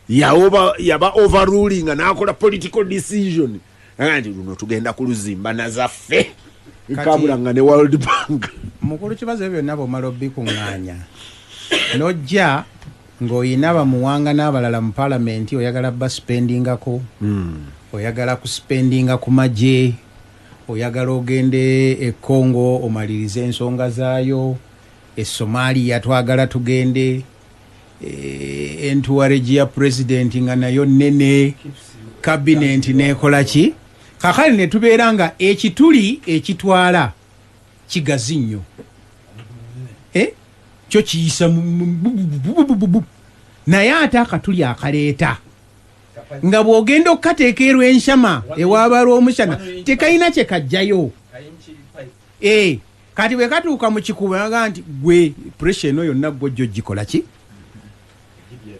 yaba overruling n'akola political decision nti luno tugenda kuluzimba nazaffe kabulanga ne World Bank mukulu Kibazo byonna bomala obikuŋŋaanya nojja ng'oyina bamuwanga n'abalala mu palamenti oyagala baspendingako oyagala kuspendinga ku magye oyagala ogende e Congo omalirize ensonga zaayo e Somalia twagala tugende entuwaregi ya president nga nayo nene cabinet nekola ki kakali ne tubeera nga ekituli ekitwala kigazi nnyo kyo kiyisa naye ate akatuli akaleeta nga bw'ogenda okukateeka enshama ewaaba Rwomushana tekayina kye kajjayo kati bwe katuuka mu kikubo naga nti gwe pressure eno yonna gwojjo gikola ki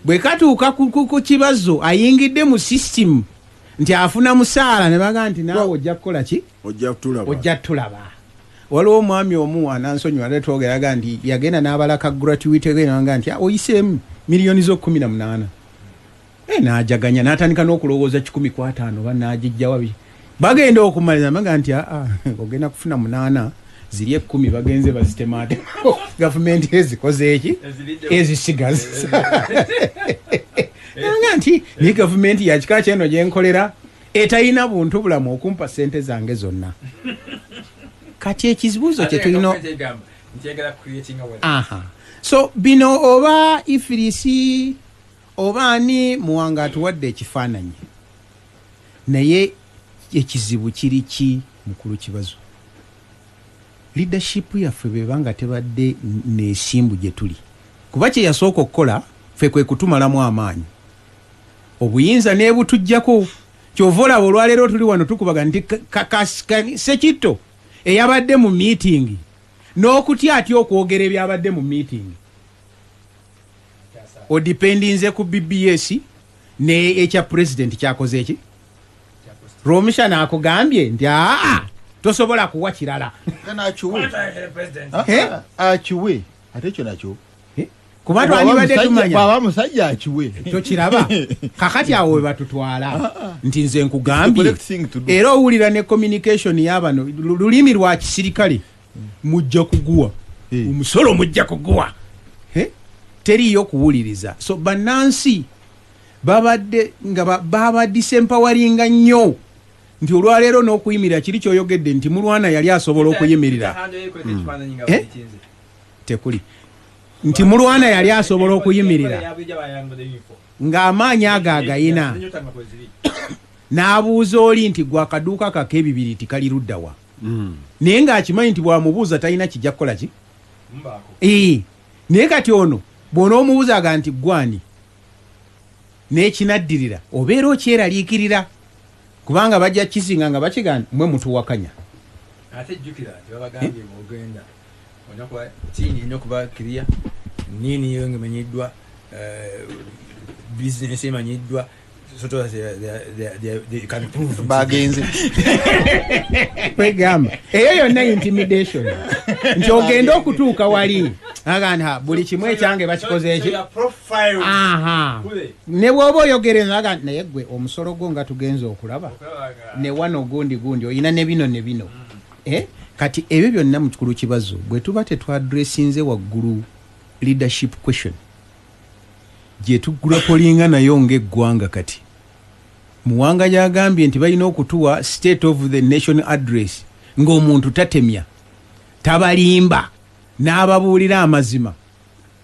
bwe katuuka ku Kibazo ayingidde mu system nti afuna musaala ne baga nti naawe ojja kukola ki ojja tulaba waliwo omwami omu anansonyiwa ne twogeraga nti yagenda n'abalaka gratuity naga nti oyiseemu miliyoni zo 18 n'ajaganya n'atandika n'okulowooza 150 bannaagijja wabi bagenda okumaliriza baga nti ogenda kufuna 8 ziri 10 bagenze bazitemaate gavumenti ezikoze eki ezisigaza nga nti ni gavumenti ya kika kyeno gyenkolera etayina buntu bulamu okumpa sente zange zonna kati ekizibuzo kye tulina so bino oba ifirisi oba ani Muwanga atuwadde ekifaananyi naye ekizibu kiri ki mukulu Kibazo leadership yaffe bebanga tebadde nesimbu gye tuli kuba kye yasooka okukola ffe kwe kutumalamu amaanyi obuyinza nebutujjako kyovola olwaleero tuli wano tukubaga nti Sekitto eyabadde mu meeting n'okutya atya okwogera ebyabadde mu meeting odipendinze ku BBS ne ekya president kyakoze eki Rwomushana akugambye nti tosobola kuwa kirala akiwe ate ekyo nakyo kuba twandibadde tumanya baba musajja akiwe tokiraba kakati awo we batutwala nti nze nkugambye era owulira ne communication y'abano lulimi lwa kisirikale mujja kuguwa omusolo mujja kuguwa teriyo kuwuliriza so bannansi babadde nga babadisempowaringa nnyo nti olwaleero n'okuyimira kiri kyoyogedde nti mulwana yali asobola okuyimirira tekuli nti mulwana yali asobola okuyimirira ng'amaanyi ago agayina n'abuuza oli nti gwe akaduuka kako ebibiri tikali luddawa naye ng'akimanyi nti bwamubuuza talina kijja kukola ki naye kati ono bw'onoomubuuzaga nti gwani n'ekinaddirira obeera okyeraliikirira kubanga bajja kizinga nga bakigamba mwe mutuwakanya ate jjukira tebabagambye bw'ogenda onakuba tiini erina okuba kiriya niini yo ngemanyiddwa bizinesi emanyiddwa bagenze kwegamba eyo yonna intimidation nti ogenda okutuuka wali agamba buli kimu ekyange bakikoze eki ne bw'oba oyogereza agamba naye gwe omusolo gwo nga tugenze okulaba ne wano gundi oyina ne bino kati ebyo byonna mu kikulu Kibazo bwe tuba tetwadressinze waggulu leadership question gye tuggula polinga nayo ng'eggwanga kati Muwanga yagambye nti balina okutuwa state of the nation address ng'omuntu tatemya tabalimba n'ababuulira amazima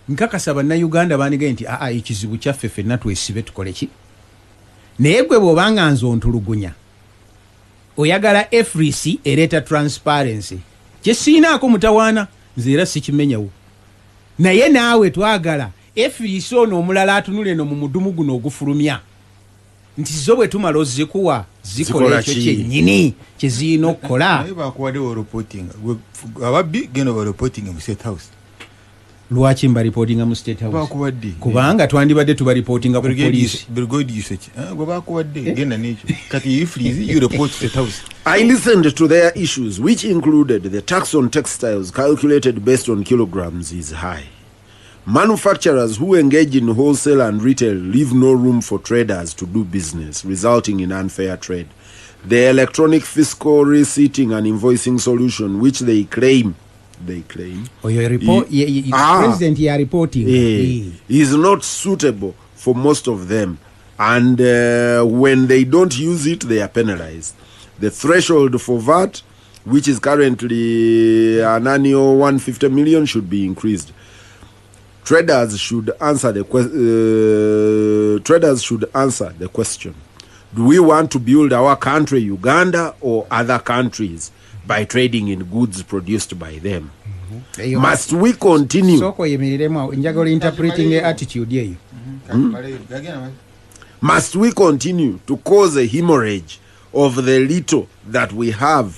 nkakasa Bannayuganda baanigaye nti ekizibu kyaffe ffenna twesibe tukole ki naye gwe bw'obanga nze ontulugunya oyagala FRC ereeta transparency kye siinaako mutawaana nze era sikimenyawo naye naawe twagala FRC ono omulala atunule no mu mudumu guno ogufulumya nti zo bwe tumala ozikuwa zikola ekyo kyennyini kye zirina okukola naye bakuwaddewo reporting ababbi genda ba reporting mu State House lwaki mba reportinga mu State House bakuwadde kubanga twandibadde tuba reportinga ku police brigade usage gwe bakuwadde genda n'ekyo kati if you report State House. I listened to their issues, which included the tax on textiles calculated based on kilograms is high. Manufacturers who engage in wholesale and retail leave no room for traders to do business, resulting in unfair trade. The electronic fiscal receipting and invoicing solution, which they claim, president ya reporting is not suitable for most of them, and when they don't use it, they are penalized. The threshold for VAT, which is currently an annual 150 million, should be increased. Traders should answer the question: do we want to build our country, Uganda, or other countries, by trading in goods produced by them? Must we continue? Soko yemiriremu njagala interpreting attitude yeyo. Must we continue to cause a hemorrhage of the little that we have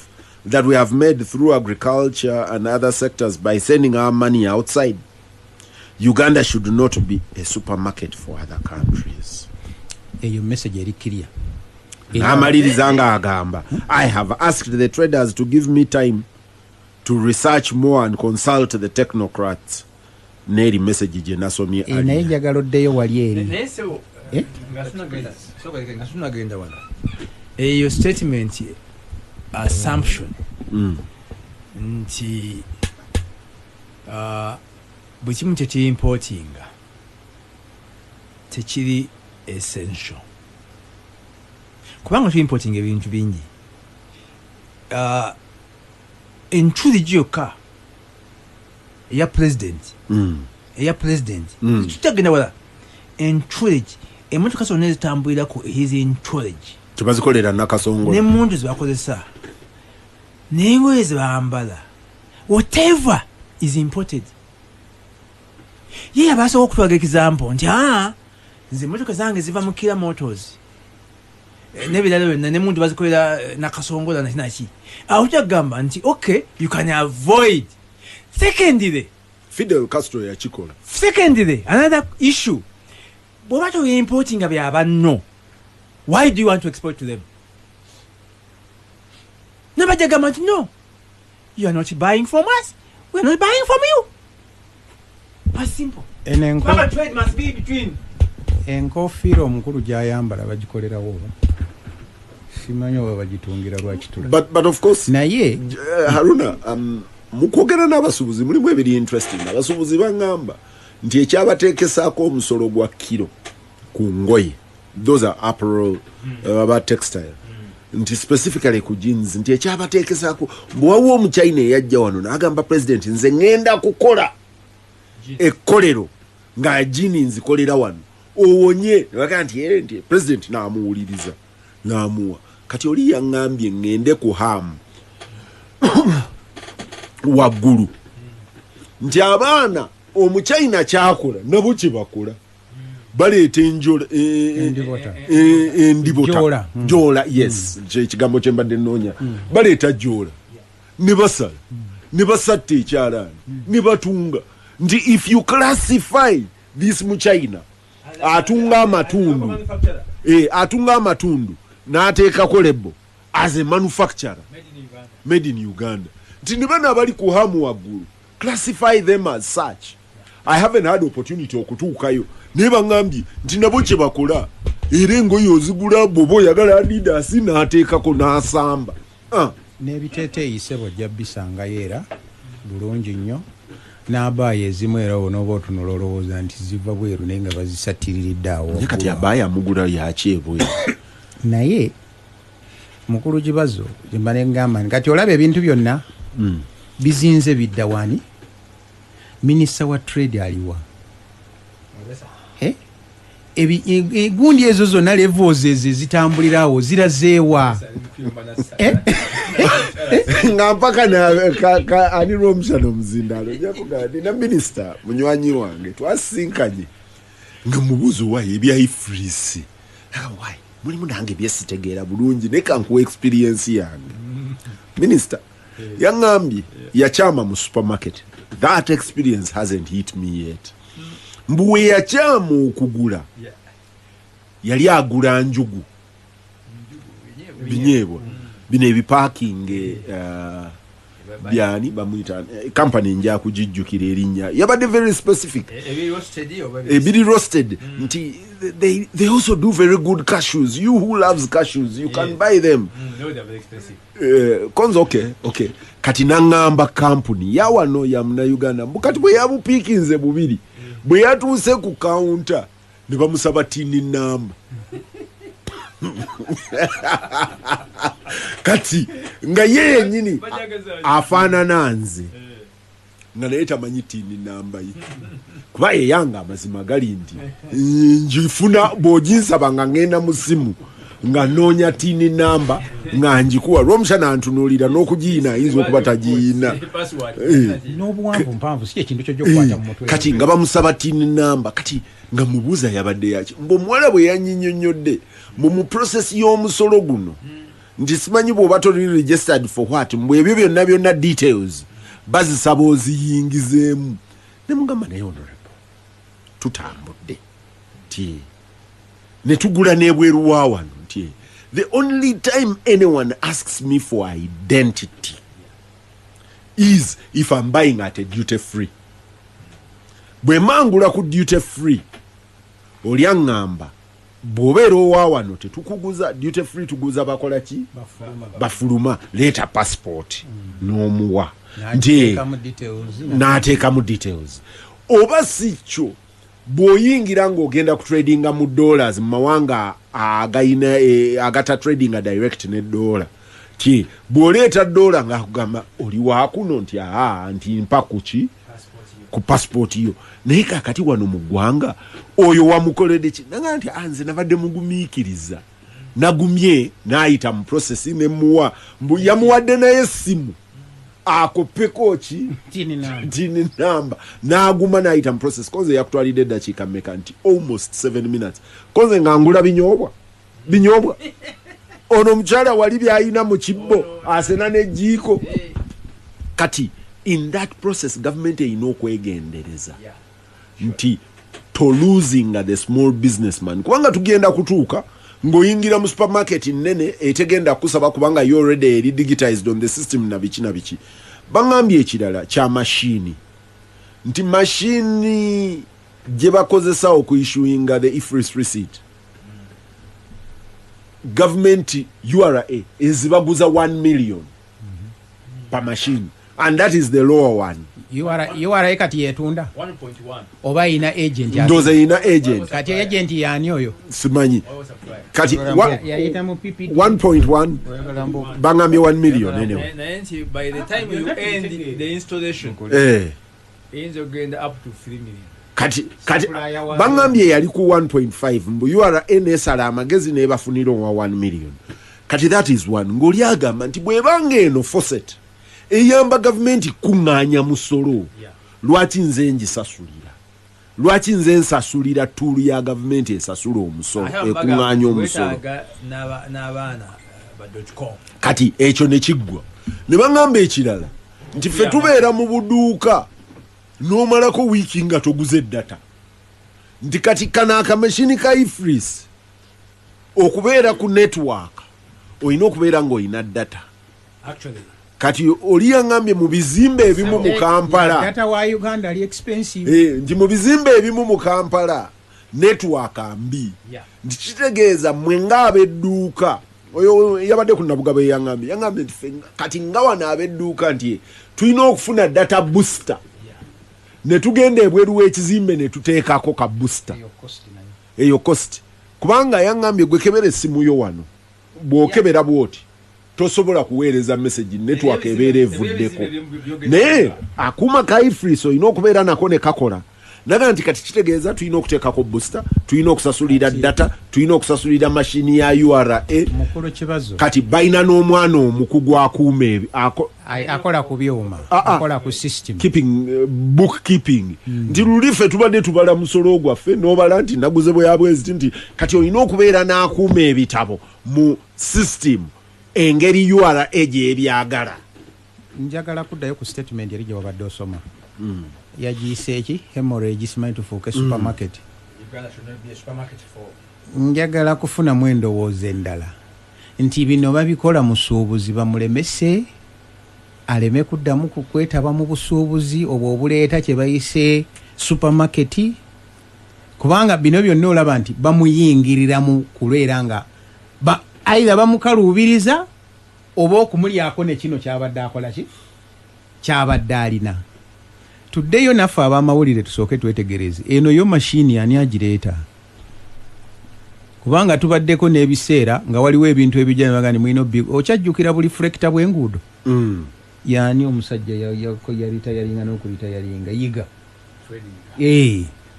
made through agriculture and other sectors by sending our money outside? Uganda should not be a supermarket for other countries. Eyo message eri clear. Namalirizanga agamba, I have asked the traders to give me time to research more and consult the technocrats. Neri message je nasomye ali. Naye njagala oddeyo wali eri. Ngasunagenda wala. Eyo statement assumption. Nti bwe kimu kye importinga tekiri essential kubanga importing ebintu bingi encourage yokka eya president tutagenda wala encourage emotoka zonna ezitambulirako his encourage tebazikolera nakasongola n'emmundu zebakozesa n'engoye zebambala whatever is imported. Ye abasobola okutwaga example nti nze emotoka zange ziva mu Kira Motors nebirala byonna n'emuntu bazikolera nakasongola naki awukyagamba nti okay you can avoid. Secondly, Fidel Castro yakikola. Secondly, another issue, bw'oba toye importinga byabanno, why do you want to export to them? Nabajagamba nti no, you are not buying from us, we are not buying from you. As simple. Trade must be between. Enkofiira omukulu gy'ayambala bagikolerawo simanyi oba bagitungira lwakitula but of course naye Harunah mukwogera n'abasuubuzi mulimu ebiri interesting. Abasuubuzi bangamba nti ekyabateekesaako omusolo gwa kilo ku ngoye, those are apparel about textile, nti specifically ku jeans, nti ekyabateekesaako bwawo omuchina eyajja wano n'agamba president nze ngenda kukola ekkolero nga jini nzikolera wano owonye baka nti president n'amuwuliriza n'amuwa. Kati oli yaŋŋambye ngende ku hamu waggulu nti abaana omuchina kyakola nabo kye bakola baleeta enjola endibota jola, yes, ekigambo kye mbadde nnoonya. Baleeta jola ne basala ne basatta ekyalaani ne batunga nti if you classify this muchina atunga amatundu n'ateekako lebo as a manufacturer made in Uganda, nti ne bana abali ku hamu waggulu classify them as such. I haven't had opportunity okutuukayo naye baŋŋambye nti nabo kye bakola era engoye ozigula bw'oba oyagala Adidas n'ateekako n'asamba. n'ebiteeteeyi ssebo ojja bisangayo era bulungi nnyo n'abaayi ezimu era onooba otunula olowooza nti ziva bweru naye nga bazisatiriridde awo naye kati abaayi amugula yakyebweru naye mukulu Kibazo gyemba negamba kati olaba ebintu byonna bizinze bidda wani minisita wa trade aliwa egundi ezo zonna levels ezo zitambulirawo zirazeewa nga mpaka ani Rwomushana omuzindalo nina minisita munywanyi wange twasinkanye nga mubuuzo wayo ebya ifrisi why mulimu nange byesitegeera bulungi naye kankuwa experience yange minisita yaŋŋambye yakyama mu supermarket that experience hasn't hit me yet mbu we yakyama okugula yali agula njugu binyeebwa bino ebipakinge byani bamuyita company nja kujijjukira erinnya yabadde very specific ebiri roasted nti they also do very good cashews. You who loves cashews, you can buy them. No, they're very expensive. Konza okay kati nangamba company ya wano ya Bannayuganda mbukati bwe yabupikinze bubiri bwe yatuuse ku counter ne bamusaba tini namba kati nga yeye nyini afana nanze nga naeta manyitini namba yi kuba yanga amazima gali ndi njifuna bojinsaba nga ngenda musimu nga nonya tini namba nga njikuwa Rwomushana antunulira n'okugiina ayinza okuba tagiina n'obuwanvu mpanvu si ekintu kyo gy'okwata mu mutwe kati nga bamusaba tini namba kati nga mubuuza yabadde yaki mbu omuwala bwe yanyinyonnyodde mu process y'omusolo guno nti simanyi bw'oba toli registered for what mbwe ebyo byonna details bazisaba oziyingizeemu ne mugamba naye honorable tutambudde nti ne tugula n'ebweru wa wano nti the only time anyone asks me for identity is if I'm buying at a duty free. Bwe mangula ku duty free oli aŋŋamba bw'obeera owa wano tetukuguza duty free tuguza bakola ki bafuluma leeta passport n'omuwa nti n'ateekamu details oba si kyo bw'oyingira ng'ogenda ku tradinga mu dollars mu mawanga agayina agata tradinga direct ne dollar ti bw'oleeta dollar ng'akugamba oli waakuno nti nti mpa kuki ku passport yo naye kakati wano mu ggwanga oyo wamukoledde ki nanga nti anze nabadde mugumiikiriza nagumye n'ayita mu process nemuwa mbu yamuwadde naye essimu akopeko ki tini namba n'aguma n'ayita mu process konze yakutwalidde eddakiika mmeka nti almost 7 minutes konze ngangula binyobwa ono mukyala wali byayina mu kibbo asena n'ejjiiko kati in that process government erina okwegendereza nti to losing the small businessman kubanga tugenda kutuuka ng'oyingira mu supermarket nnene etegenda kusaba kubanga you already digitized on the system na biki bangambye ekirala kya mashini nti mashini gye bakozesa okuissuinga the ifris receipt government URA ezibaguza 1 million per machine and that is the lower one. URA kati yetunda 1.1 oba ina agent ndoze ina agent kati agent yani oyo simanyi kati yayita mu PPT 1.1 bangambye 1 million anyway by the time you end the installation inzo genda up to 3 million kati bangambye yali ku 1.5 mbu URA NSR amagezi nebafunira wa 1 million kati that is one ngoli agamba nti bwebanga eno faucet eyamba government kuŋŋaanya musolo lwaki nze ngisasulira lwaki nze nsasulira tuulu ya government esasula omusolo ekuŋŋaanya omusolo kati ekyo ne kiggwa ne baŋŋamba ekirala nti ffe tubeera mu buduuka n'omalako wiiki nga toguze data nti kati kana akamashini ka ifris okubeera ku network olina okubeera ng'olina data kati oli yangambye mu bizimbe ebimu mu Kampala data wa Uganda ali expensive nti mu bizimbe ebimu mu Kampala network mbi nti kitegeeza mwe ng'abedduuka oyo yabadde ku Nabugabo yangambye nti kati nga wana ab'edduuka nti tulina okufuna data booster ne tugenda ebweru w'ekizimbe ne tuteekako ka booster eyo cost kubanga yangambye gwe kebera essimu yo wano bw'okebera bw'oti tosobola kuweereza message network ebeera evuddeko naye akuuma ka ifris olina okubeera nako ne kakola naga nti kati kitegeeza tulina okuteekako booster tulina okusasulira data tulina okusasulira mashini ya URA kati balina n'omwana omukugu akuuma akola ku byuma akola ku system bookkeeping nti lulife tubadde tubala musolo gwaffe n'obala nti naguze bwe yabwezi nti kati olina okubeera n'akuuma ebitabo mu system engeri URA gy'ebyagala. Njagala kuddayo ku statement yali gye wabadde osoma yagiyise eki hemorrhage simanyi tufuuke supermarket. Njagala kufunamu endowooza endala nti bino babikola musuubuzi bamulemese aleme kuddamu kukwetaba mu busuubuzi obwo obuleeta kye bayise supermarket kubanga bino byonna olaba nti bamuyingiriramu kulwera nga aidha bamukaluubiriza oba okumulyako ne kino kyabadde akola ki kyabadde alina. Tuddeyo naffe ab'amawulire tusooke twetegereze eno yo mashini ani agireeta kubanga tubaddeko n'ebiseera nga waliwo ebintu ebijja mulina okyajjukira buli furekita bw'enguudo yaani omusajja yaritayalinga n'okulitayalinga yiga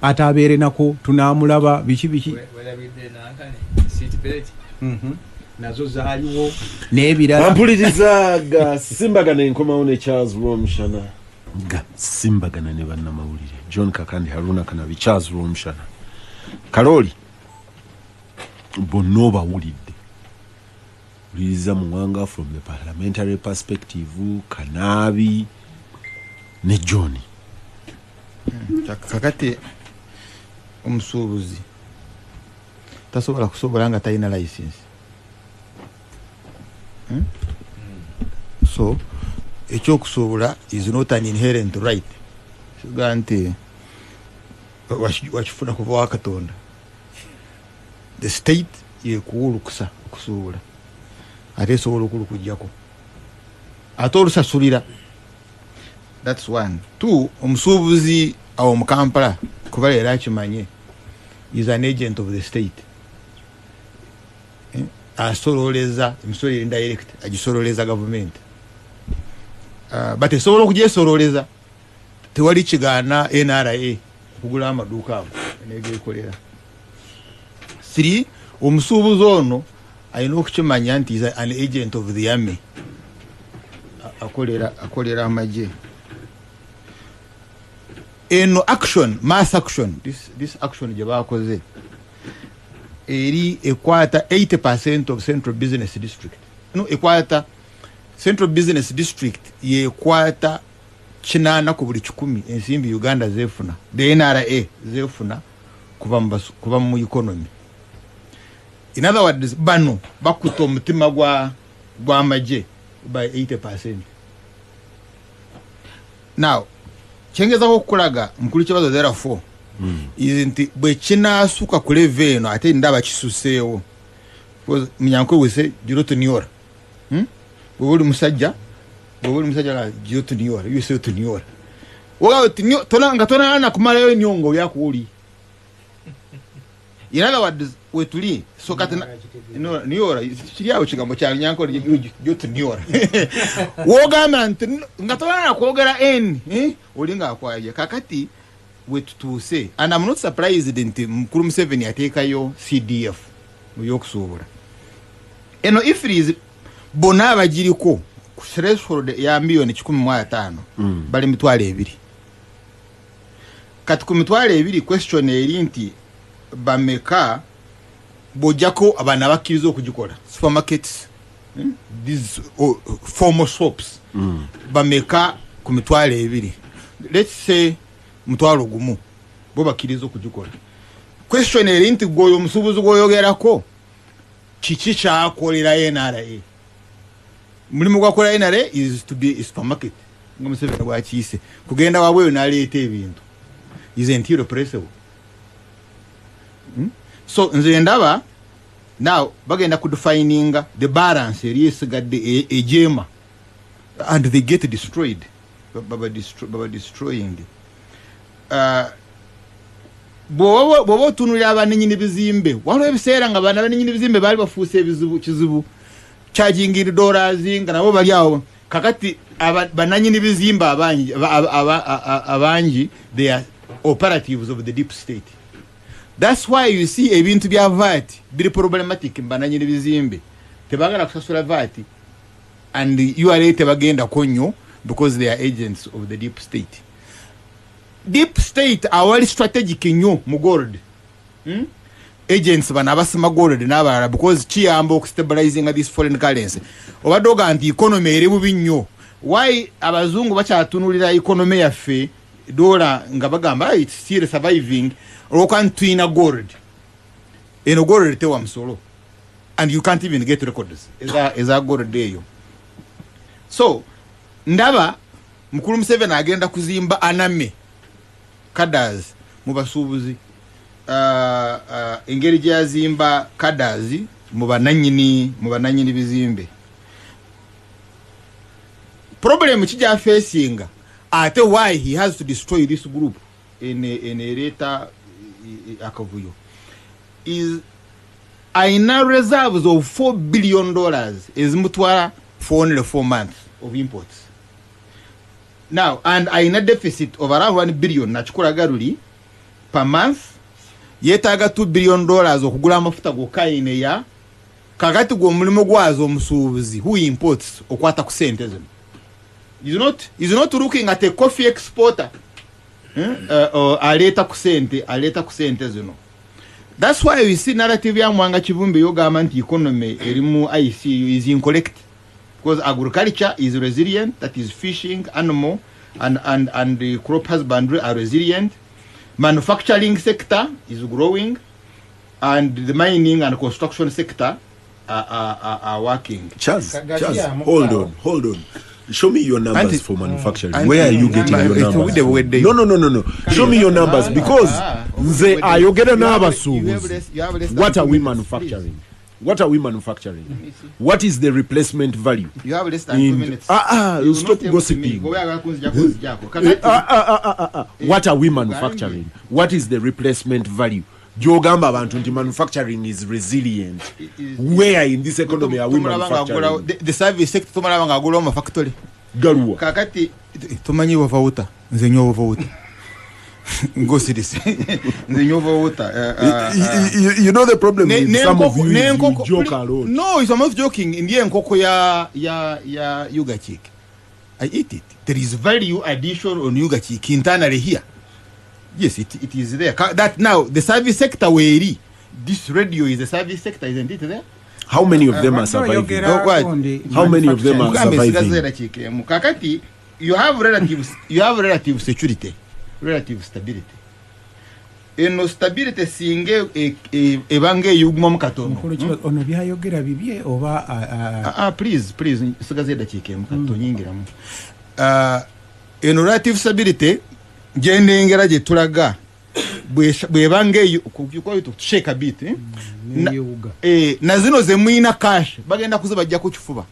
ate abeere nako tunaamulaba biki nazo zaaliwo n'ebirala. Ampuliriza Gasimbagane nkomawo ne Charles Rwomushana. Gasimbagana ne bannamawulire John Kakande Harunah Kanaabi Charles Rwomushana. Karoli bonna obawulidde uliriza Muwanga from the parliamentary perspective Kanaabi ne John. Kakati omusuubuzi tasobola kusobola nga talina license. So ekyokusobola is not an inherent right. Kiga nti wakifuna kuva wa Katonda. The state yekuwulukusa okusobola ate esobola okulukujjako ate olusasulira. That's one. Two, omusuubuzi awo mu Kampala kuba leero akimanye is an agent of the state. Asololeza emisolo indirect agisololeza government. But esobola okugyesololeza tewali kigaana NRA okugula amaduuka ago negekolera. 3, omusuubuzi ono alina okukimanya nti is an agent of the army akolera amagye. Eno action, mass action, this action gye bakoze eri ekwata 80% of central business district. No, ekwata central business district yekwata 8 ku buli 100 ensimbi Uganda zefuna, the NRA zefuna kuba mu economy. In other words, bano bakuta omutima gwa amagye by 80%. Now chengeza okulaga mukulu Kibazo therefore isn't bwe kinasuka ku level eno ate ndaba kisuseewo because munyankwe wese giroto niora bwoli musajja la giroto niora yuse to niora woga tona na kumalayo nyongo yakuli. In other words wetuli so katana niora kiriawo kigambo kya nyanko giroto niora woga man ngatona na kwogera olinga akwaye kakati wetutuuse. And I'm not surprised nti mukulu Museveni ateekayo CDF mu yokusobola eno if it is bona abagiriko ku threshold ya miliyoni 15 bali mitwalo 2 kati ku mitwalo 2 question eri nti bameka bojako abana bakirizo okugikola supermarkets these formal shops bameka ku mitwalo 2. Let's say mutwalo gumu bo bakirizo kugikola. Question eri nti goyo musubuzi goyogerako kiki kyakolera NRA. Mulimu gwakola NRA is to be a supermarket. Ngomuseveni gwakiyise kugenda wabweyo naleeta ebintu is irrepressible. So nze ndaba now bagenda kudefining the balance eri esigadde ejema and they get destroyed baba destroying bwoba otunulira abananyini bizimbe waliwo ebiseera nga bananyini bizimbe baali bafuuse ebizibu kizibu charging dollars nga nabo bali awo kakati bananyini bizimbe abangi they are operatives of the deep state. That's why you see ebintu bya VAT biri problematic bananyini bizimbe tebagala kusasula VAT and you are late bagenda konyo because they are agents of the deep state. Deep state awali strategic nyo mu gold agents bana abasima gold n'abalala because kiyamba okustabilizing this foreign currency obadoga anti economy eri bubi nnyo. Why abazungu bakyatunulira economy yaffe dollar nga bagamba it's still surviving or can't twin gold eno gold tewa msolo and you can't even get records is a gold day. So ndaba mukulu Museveni agenda kuzimba aname kadazi mubasubuzi engeri gyazimba kadazi mubananyini bizimbe. Problem kija facing ate why he has to destroy this group in a later akavuyo is aina reserves of $4 billion ezimutwara for only 4 months of imports. Now, and aina deficit of around $1 billion nachukura garuli per month yetaga $2 billion okugula amafuta gokaine ya kakati gwo mulimo gwazo omusubuzi who imports okwata ku sente zino is not looking at a coffee exporter aleta ku sente zino. That's why we see narrative ya Muwanga-Kivumbi yogamba nti economy erimu ICU is incorrect because agriculture is resilient, that is fishing, animal and the crop husbandry are resilient. Manufacturing sector is growing and the mining and construction sector are working. Charles, hold on. Show me your numbers for manufacturing. Where are you getting your numbers? No. Show me your numbers because nze ayogera n'abasuubuzi. What are we manufacturing? What is the replacement value? You have less than 2 minutes. You stop gossiping. What are we manufacturing? What is the replacement value? Jogamba abantu nti manufacturing is resilient. Where in this economy are we manufacturing? The service sector tumalaba nga agula mu factory. Garuwa. Kakati tumanyi wavauta nze nyo wavauta. Go see this. The new water. You know the problem with some of you is you joke alone. No, it's not joking. In the end, koko ya yuga chick. I eat it. There is value addition on yuga chick internally here. Yes, it is there. That now the service sector where this radio is a service sector, isn't it there? How many of them are surviving? How many of them are surviving? Kakati, you have relative security. Relative stability. Eno stability singe ebange yuguma mukatono. Ono byayogera bibye oba please sigazeda chike mukato nyingiramu. Eno relative stability gende ngera je tulaga bwebange kuko to shake a bit na zino ze muina cash bagenda kuze bajja ku kifuba.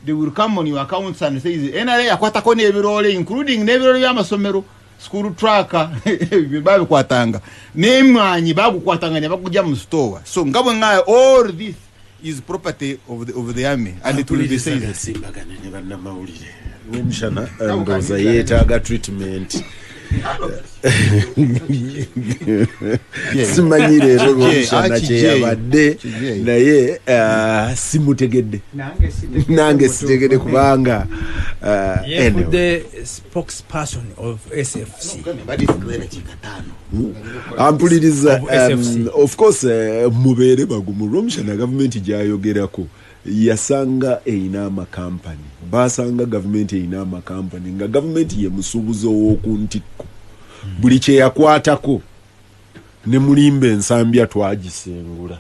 They will come on your accounts and say NRA yakwata ko ne ebirole including ne ebirole by'amasomero. School tracker babu kwatanga nemwanyi babu kwatanganya bakujja mu store. So ngabo ngayo all this is property of the army and it will be said Gasimbagane ne bannamawulire Rwomushana ndoza yetaaga treatment simanyire Rwomushana kyeyabadde naye simutegedde nange sitegedde kubanga the spokesperson of SFC ampuliriza of course mubeere bagumu Rwomushana government gyayogerako yasanga eina amakampani basanga government eina amakampani nga government ye musubuzo w'okuntiko buli kye yakwatako ne mulimba ensambya twagisengula